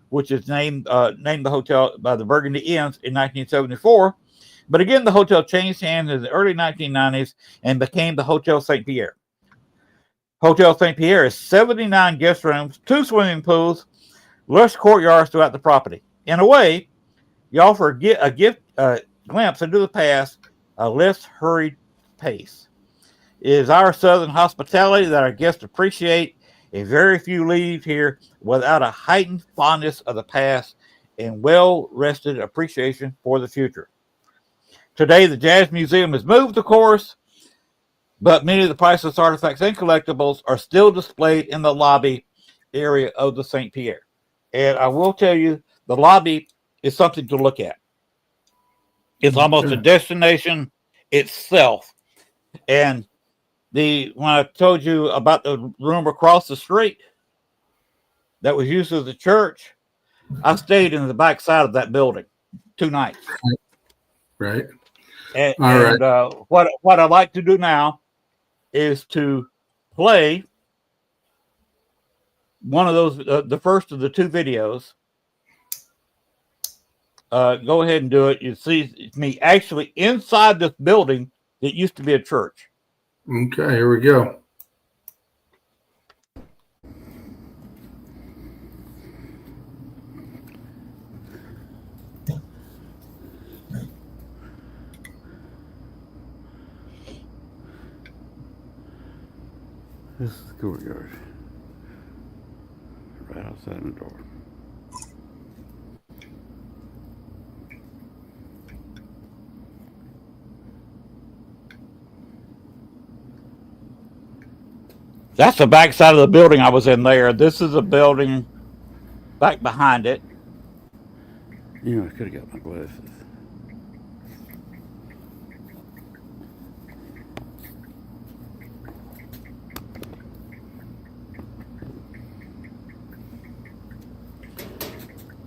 which is named the hotel by the Burgundy Inns in 1974. But again, the hotel changed hands in the early 1990s and became the Hotel St. Pierre. Hotel St. Pierre is 79 guest rooms, 2 swimming pools, lush courtyards throughout the property. In a way, you offer a glimpse into the past, a less hurried pace. It is our Southern hospitality that our guests appreciate, and very few leave here without a heightened fondness of the past and well-rested appreciation for the future. Today, the Jazz Museum has moved, of course, but many of the priceless artifacts and collectibles are still displayed in the lobby area of the St. Pierre. And I will tell you, the lobby is something to look at. It's almost a destination itself. And when I told you about the room across the street that was used as a church, I stayed in the back side of that building 2 nights. Right. And, All right. What I like to do now is to play one of those, the first of the 2 videos. Go ahead and do it. You see me actually inside this building that used to be a church. Okay, here we go. This is the courtyard, right outside the door. That's the back side of the building I was in there. This is a building back behind it. You know, I could have got my glasses.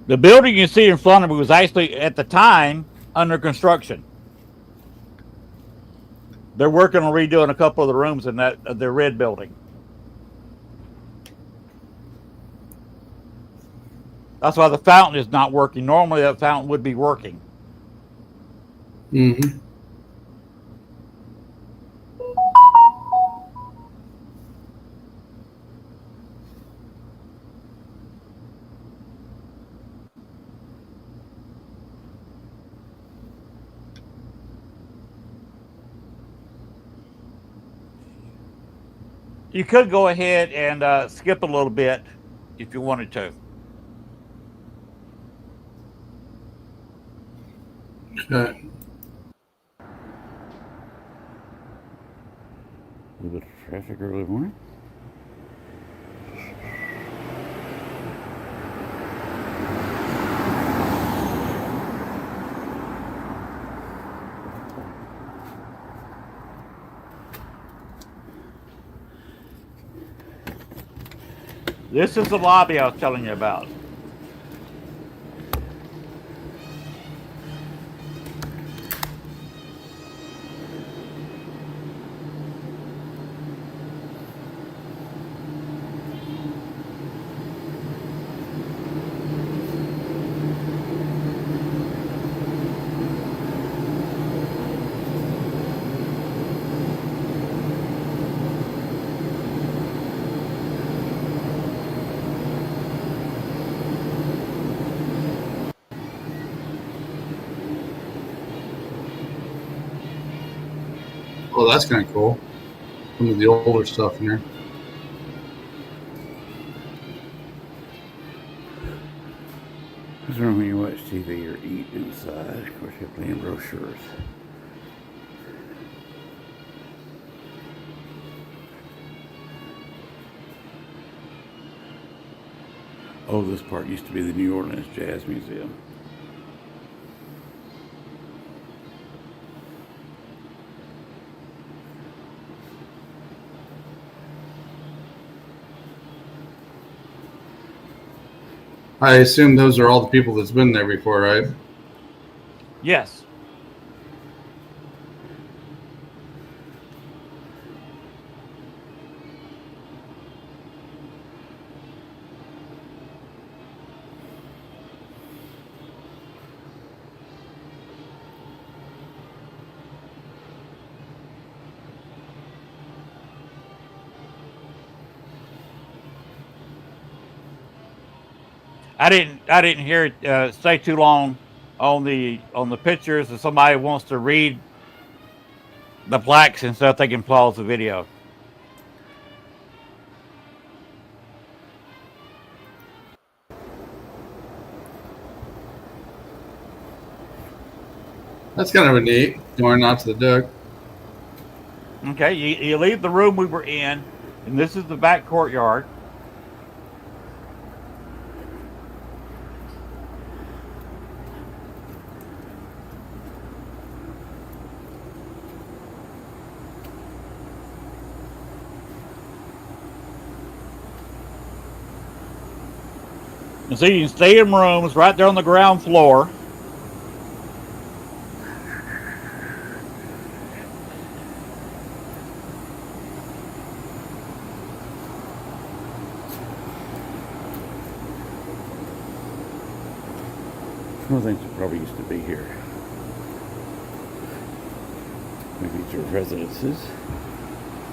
The building you see in front of me was actually, at the time, under construction. They're working on redoing a couple of the rooms in the red building. That's why the fountain is not working. Normally that fountain would be working. Mm-hmm. You could go ahead and skip a little bit if you wanted to. Okay. A little bit of traffic early morning. This is the lobby I was telling you about. Oh, that's kind of cool. Some of the older stuff in there. What's wrong when you watch TV or eat inside? Of course, you're playing brochures. Oh, this part used to be the New Orleans Jazz Museum. I assume those are all the people that's been there before, right? Yes. I didn't hear it stay too long on the pictures. If somebody wants to read the plaques and stuff, they can pause the video. That's kind of a neat going out to the deck. Okay, you leave the room we were in, and this is the back courtyard. And so you can stay in rooms right there on the ground floor. Some of the things that probably used to be here. Maybe it's your residences,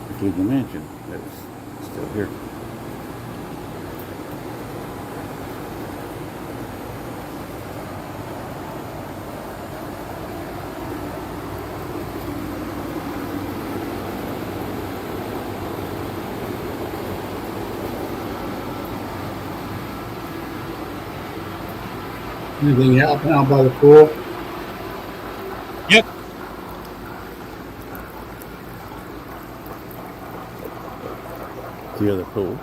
including the mansion that's still here. Anything happen out by the pool? Yep. The other pool.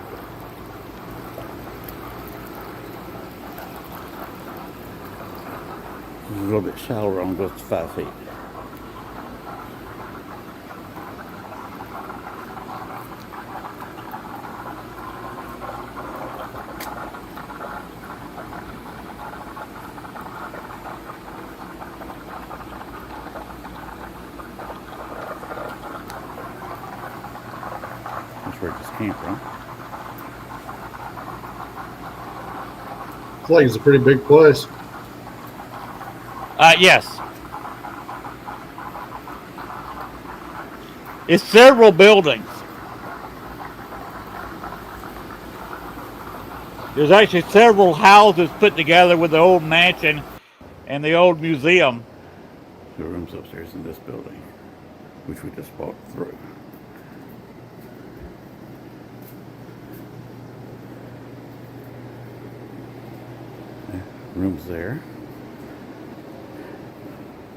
It's a little bit shallower on both 5 feet. That's where it just came from. It's like it's a pretty big place. Yes. It's several buildings. There's actually several houses put together with the old mansion and the old museum. The rooms upstairs in this building, which we just walked through. Yeah, rooms there.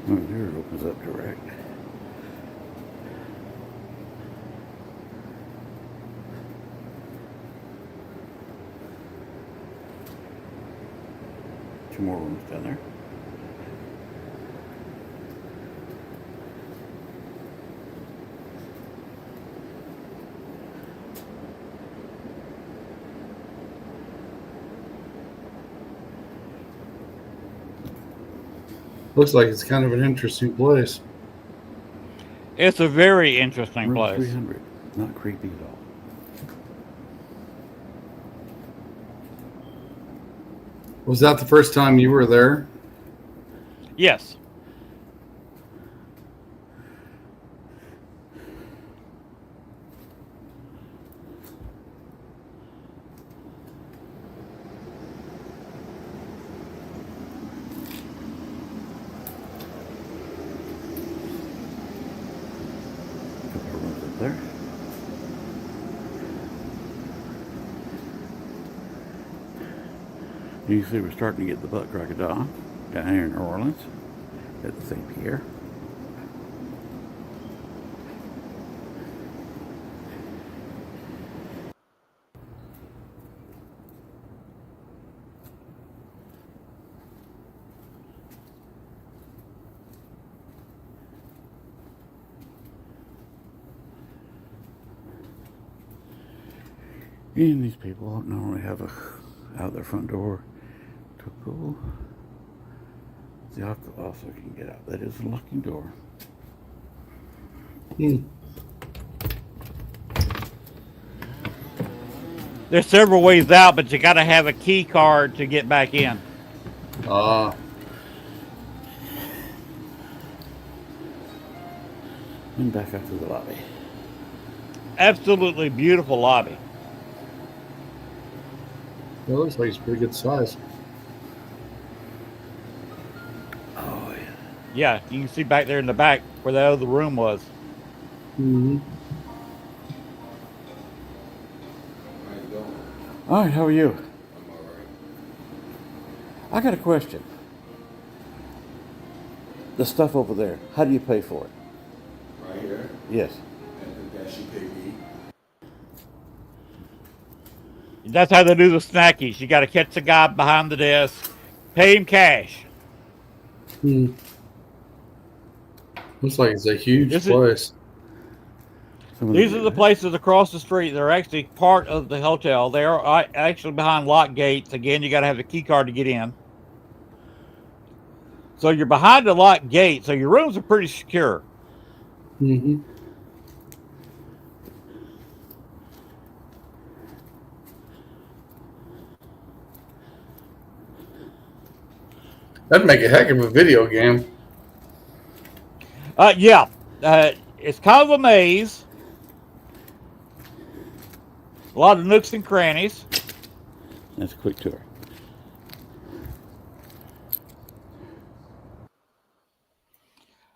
Oh, there it opens up direct. Two more rooms down there. Looks like it's kind of an interesting place. It's a very interesting Room place. 300. Not creepy at all. Was that the first time you were there? Yes. Couple of rooms up there. You can see we're starting to get the butt crack of dawn down here in New Orleans at the St. Pierre. And these people not only have out their front door to go, they also can get out. That is a locking door. There's several ways out, but you got to have a key card to get back in. And back out to the lobby. Absolutely beautiful lobby. It looks like it's pretty good size. Oh yeah. Yeah, you can see back there in the back where that other room was. Mm-hmm. How you doing? All right, how are you? I'm alright. I got a question. The stuff over there, how do you pay for it? Right here, Yes. and then she paid me. That's how they do the snackies. You got to catch the guy behind the desk, pay him cash. Hmm. Looks like it's a huge This is place. These are the places across the street. They're actually part of the hotel. They are actually behind locked gates. Again, you got to have a key card to get in. So you're behind a locked gate. So your rooms are pretty secure. Mm-hmm. That'd make a heck of a video game. Yeah. It's kind of a maze. A lot of nooks and crannies. That's a quick tour.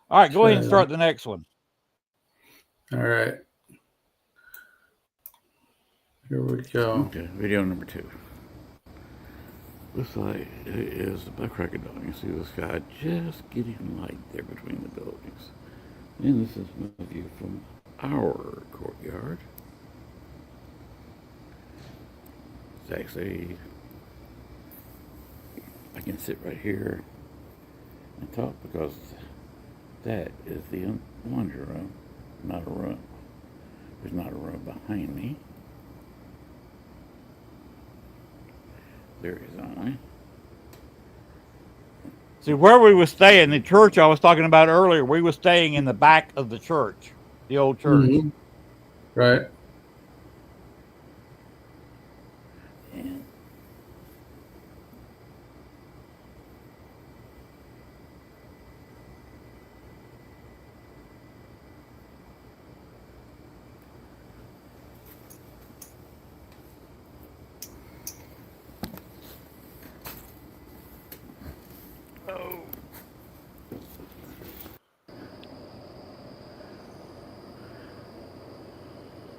All right, go ahead and start the next one. All right. Here we go. Okay, video number 2. Looks like it is the Buckracker dog. You see the sky just getting light there between the buildings. And this is my view from our courtyard. It's actually, I can sit right here and talk because that is the laundry room, not a room. There's not a room behind me. There is I. See, where we were staying, the church I was talking about earlier, we were staying in the back of the church, the old church. Mm-hmm. Right.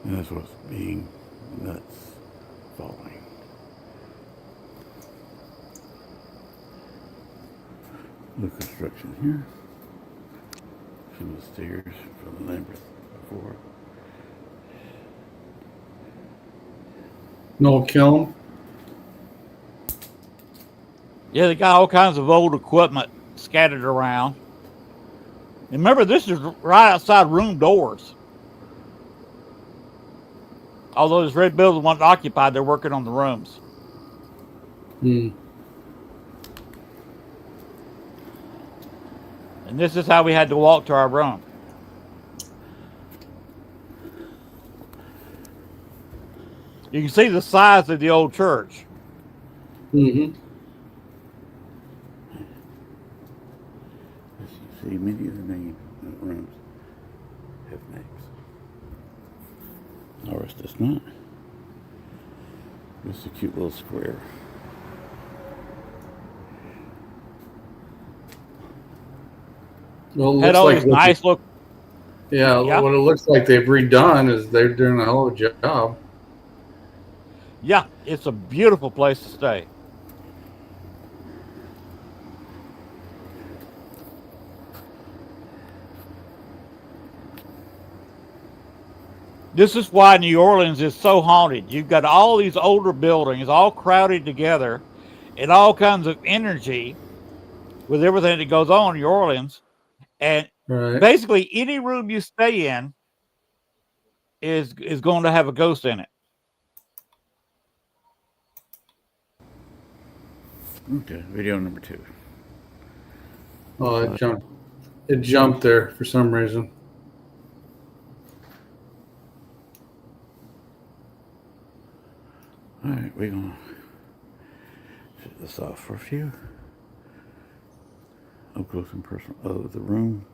And that's what's being nuts falling. The construction here. Some of the stairs from the labyrinth before. No kiln. Yeah, they got all kinds of old equipment scattered around. And remember, this is right outside room doors. Although this red building wasn't occupied, they're working on the rooms. Hmm. And this is how we had to walk to our room. You can see the size of the old church. Mm-hmm. As you see, many of the names in the rooms have names. Ours does not. Just a cute little square. Well, it Had looks all like these nice look. yeah, Yeah. what it looks like they've redone is they're doing a hell of a job. Yeah, it's a beautiful place to stay. This is why New Orleans is so haunted. You've got all these older buildings all crowded together and all kinds of energy with everything that goes on in New Orleans. And Right. basically any room you stay in is going to have a ghost in it. Okay, video number 2. Oh, it jumped. It jumped there for some reason. All right, we're gonna shut this off for a few. Up close and personal of the room.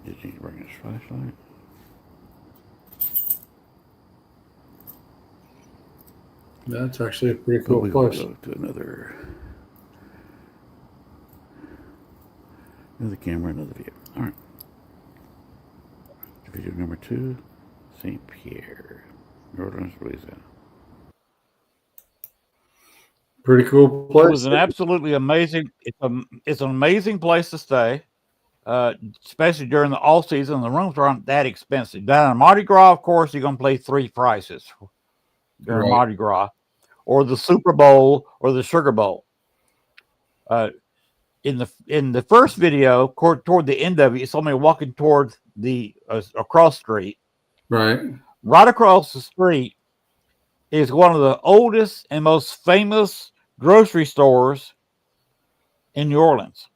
Did you bring his flashlight? That's actually a pretty But cool we're gonna place. go to another camera, another view. All right. Video number 2, St. Pierre, New Orleans, Louisiana. Pretty cool place. It was an absolutely amazing. It's an amazing place to stay, especially during the off season. The rooms aren't that expensive. Down in Mardi Gras, of course, you're gonna pay 3 prices during Right. Mardi Gras, or the Super Bowl, or the Sugar Bowl. In the first video, toward the end of it, you saw me walking towards the across street. Right. Right across the street is one of the oldest and most famous grocery stores in New Orleans.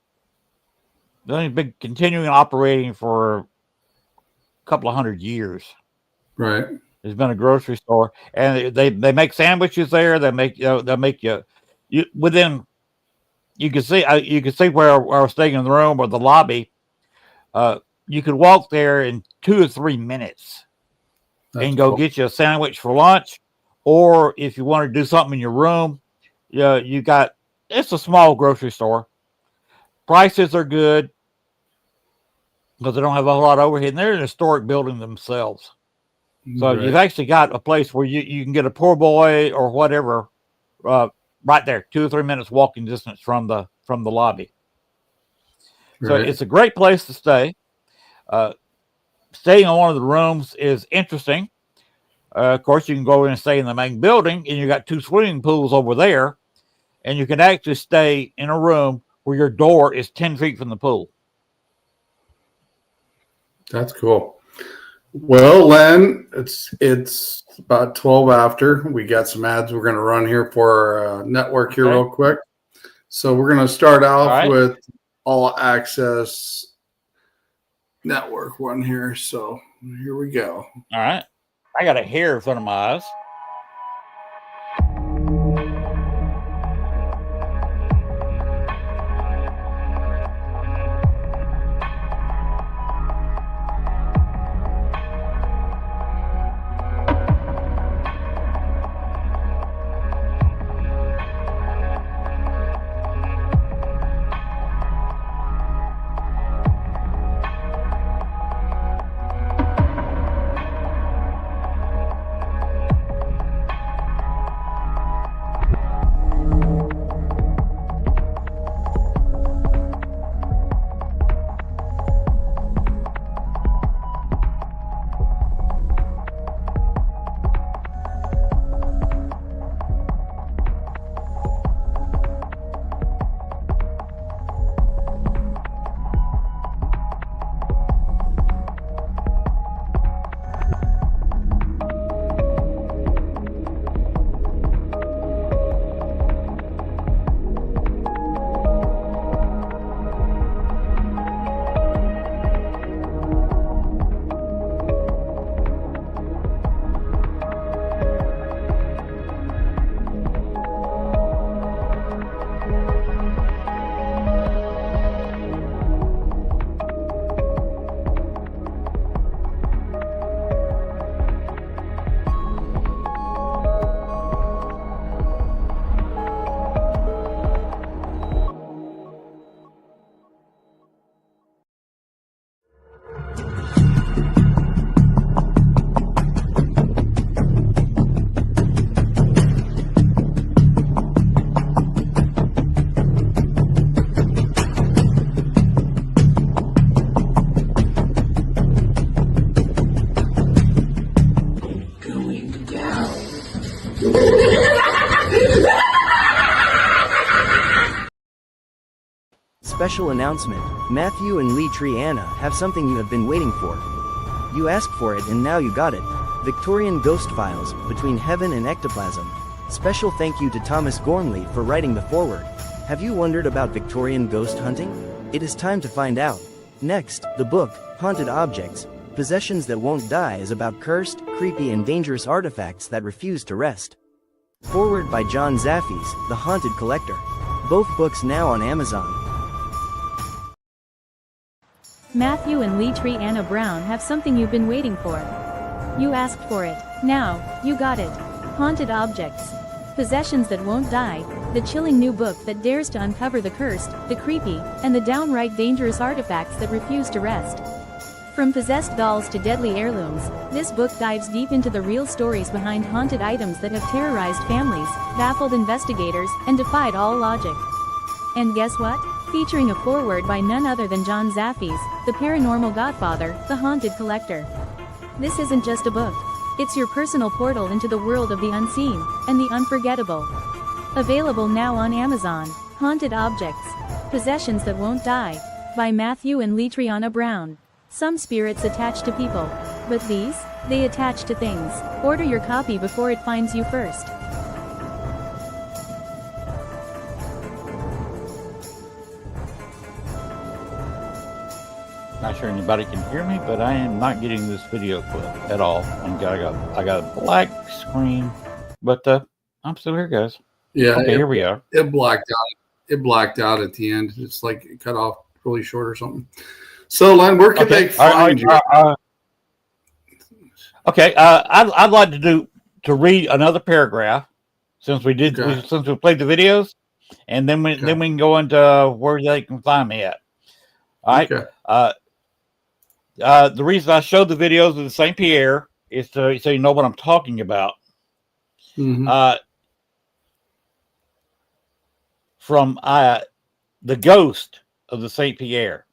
They've been continuing operating for a couple of hundred years. Right. There's been a grocery store, and they make sandwiches there. They make you within. You can see where I was staying in the room or the lobby. You could walk there in 2 or 3 minutes and go get you a sandwich for lunch, or if you want to do something in your room, it's a small grocery store. Prices are good because they don't have a whole lot of overhead, and they're an historic building themselves. So you've actually got a place where you can get a poor boy or whatever right there, 2 or 3 minutes walking distance from the lobby. So it's a great place to stay. Staying in one of the rooms is interesting. Of course, you can go in and stay in the main building, and you got 2 swimming pools over there, and you can actually stay in a room where your door is 10 feet from the pool. That's cool. Well, Len, it's about 12 after. We got some ads we're going to run here for our network here real quick. So we're going to start off with All Access Network one here. So here we go. All right. I got a hair in front of my eyes. Special announcement. Matthew and Lee Triana have something you have been waiting for. You asked for it and now you got it. Victorian Ghost Files, Between Heaven and Ectoplasm. Special thank you to Thomas Gormley for writing the foreword. Have you wondered about Victorian ghost hunting? It is time to find out. Next, the book, Haunted Objects, Possessions That Won't Die, is about cursed, creepy and dangerous artifacts that refuse to rest. Foreword by John Zaffis, The Haunted Collector. Both books now on Amazon. Matthew and Lee Triana Brown have something you've been waiting for. You asked for it. Now, you got it. Haunted Objects. Possessions That Won't Die, the chilling new book that dares to uncover the cursed, the creepy, and the downright dangerous artifacts that refuse to rest. From possessed dolls to deadly heirlooms, this book dives deep into the real stories behind haunted items that have terrorized families, baffled investigators, and defied all logic. And guess what? Featuring a foreword by none other than John Zaffis, the paranormal godfather, the haunted collector. This isn't just a book. It's your personal portal into the world of the unseen and the unforgettable. Available now on Amazon. Haunted Objects. Possessions That Won't Die. By Matthew and Letriana Brown. Some spirits attach to people. But these? They attach to things. Order your copy before it finds you first. Not sure anybody can hear me, but I am not getting this video clip at all. I got a black screen, but I'm still here, guys. Yeah. Okay, here we are. It blacked out. It blacked out at the end. It's like it cut off really short or something. So, Len, where can they find you? Okay, I'd like to read another paragraph since we did since we played the videos, and then we can go into where they can find me at. All right. Okay. The reason I showed the videos of the St. Pierre is so you know what I'm talking about. Mm-hmm. From the ghost of the St. Pierre.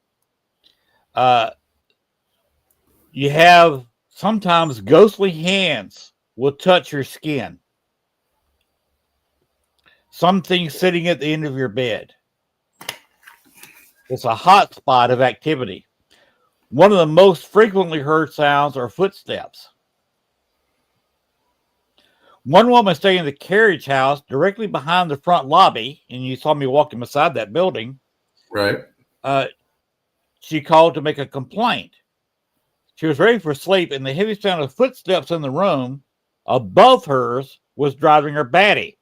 You have sometimes ghostly hands will touch your skin. Something sitting at the end of your bed. It's a hot spot of activity. One of the most frequently heard sounds are footsteps. One woman staying in the carriage house directly behind the front lobby, and you saw me walking beside that building. Right. She called to make a complaint. She was ready for sleep, and the heavy sound of footsteps in the room above hers was driving her batty.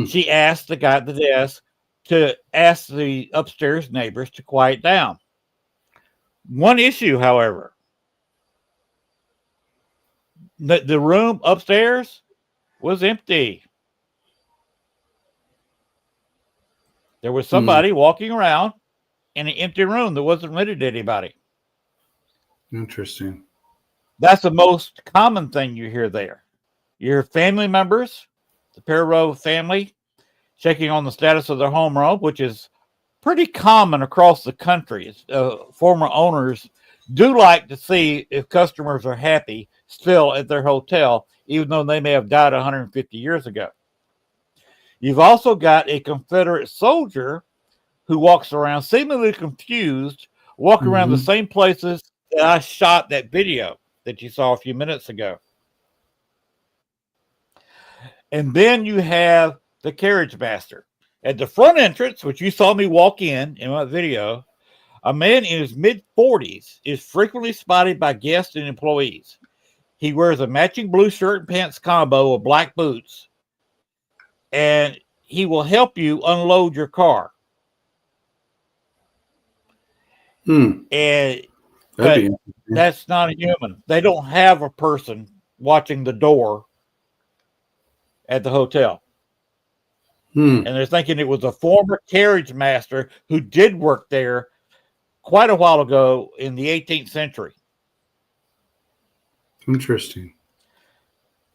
She asked the guy at the desk to ask the upstairs neighbors to quiet down. One issue, however, the room upstairs was empty. There was somebody walking around in an empty room that wasn't rented to anybody. Interesting. That's the most common thing you hear there. Your family members, the Perot family, checking on the status of their home room, which is pretty common across the country. Former owners do like to see if customers are happy still at their hotel, even though they may have died 150 years ago. You've also got a Confederate soldier who walks around seemingly confused, walking around the same places that I shot that video that you saw a few minutes ago. And then you have the carriage master. At the front entrance, which you saw me walk in my video, a man in his mid-40s is frequently spotted by guests and employees. He wears a matching blue shirt and pants combo with black boots, and he will help you unload your car. And that's not a human. They don't have a person watching the door at the hotel. And they're thinking it was a former carriage master who did work there quite a while ago in the 18th century. Interesting.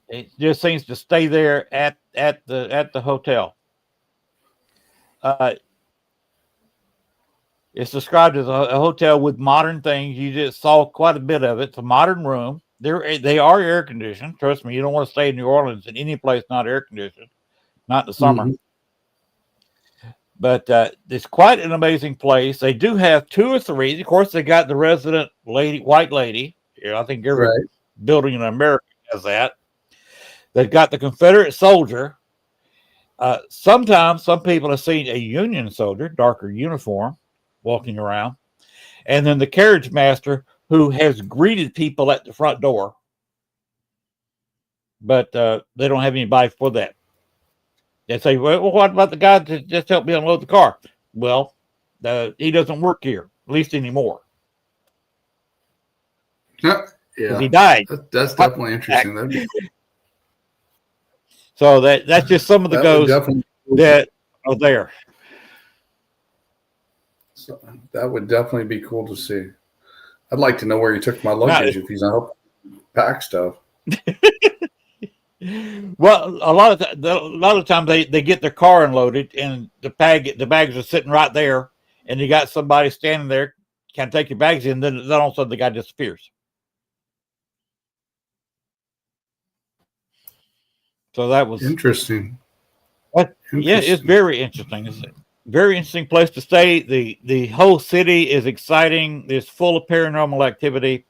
It just seems to stay there at the hotel. It's described as a hotel with modern things. You just saw quite a bit of it. It's a modern room. They are air conditioned. Trust me, you don't want to stay in New Orleans in any place not air conditioned, not in the summer. But it's quite an amazing place. They do have 2 or 3. Of course, they got the resident white lady. I think every building in America has that. They've got the Confederate soldier. Sometimes some people have seen a Union soldier, darker uniform, walking around. And then the carriage master who has greeted people at the front door. But they don't have anybody for that. They say, well, what about the guy that just helped me unload the car? Well, he doesn't work here, at least anymore. Yeah. He died. That's definitely interesting. That'd be cool. So that's just some of the ghosts that are there. So that would definitely be cool to see. I'd like to know where he took my luggage if he's not pack stuff. Well, a lot of times they get their car unloaded and the bags are sitting right there, and you got somebody standing there, can't take your bags in. Then all of a sudden the guy disappears. So that was interesting. Yeah, it's very interesting. It's a very interesting place to stay. The whole city is exciting. It's full of paranormal activity,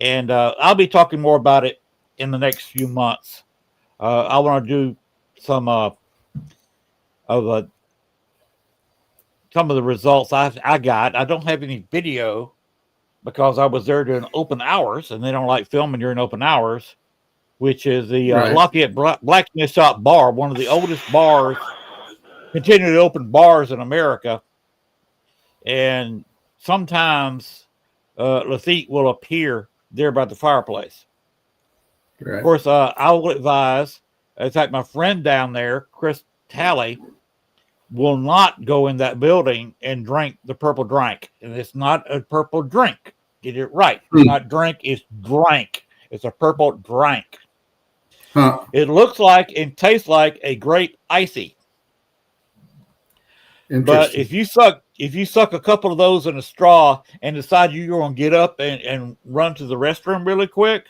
and I'll be talking more about it in the next few months. I want to do some of the results I got. I don't have any video because I was there during open hours, and they don't like filming during open hours, which is the Lafayette Blacksmith Shop Bar, one of the oldest bars, continually open bars in America. And sometimes Lafitte will appear there by the fireplace. Right. Of course, I will advise, in fact, my friend down there, Chris Talley, will not go in that building and drink the purple drink. And it's not a purple drink. Get it right. It's not drink, it's drank. It's a purple drink. Huh. It looks like and tastes like a grape icy. But if you suck a couple of those in a straw and decide you're going to get up and run to the restroom really quick,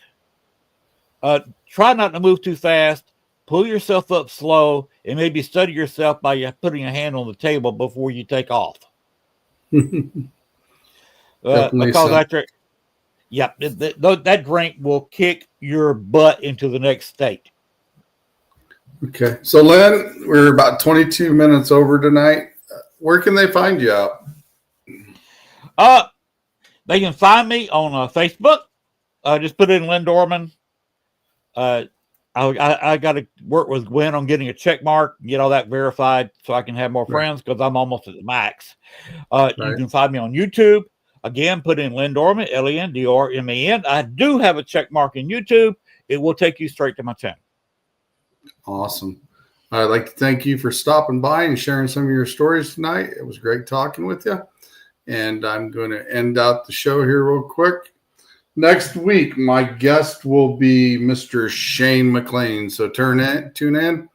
try not to move too fast. Pull yourself up slow and maybe study yourself by putting a hand on the table before you take off. Because after, that drink will kick your butt into the next state. Okay. So, Len, we're about 22 minutes over tonight. Where can they find you out? They can find me on Facebook. Just put in Len Dorman. I got to work with Gwen on getting a check mark, get all that verified so I can have more friends because I'm almost at the max. You can find me on YouTube. Again, put in Len Dorman, Lendorman. I do have a check mark in YouTube. It will take you straight to my channel. Awesome. I'd like to thank you for stopping by and sharing some of your stories tonight. It was great talking with you. And I'm going to end out the show here real quick. Next week, my guest will be Mr. Shane McLean. So tune in.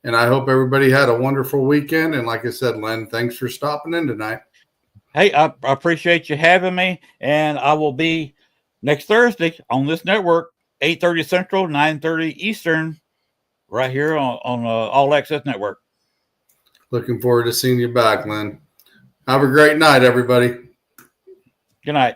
And I hope everybody had a wonderful weekend. And like I said, Len, thanks for stopping in tonight. Hey, I appreciate you having me. And I will be next Thursday on this network, 8:30 Central, 9:30 Eastern, right here on All Access Network. Looking forward to seeing you back, Len. Have a great night, everybody. Good night.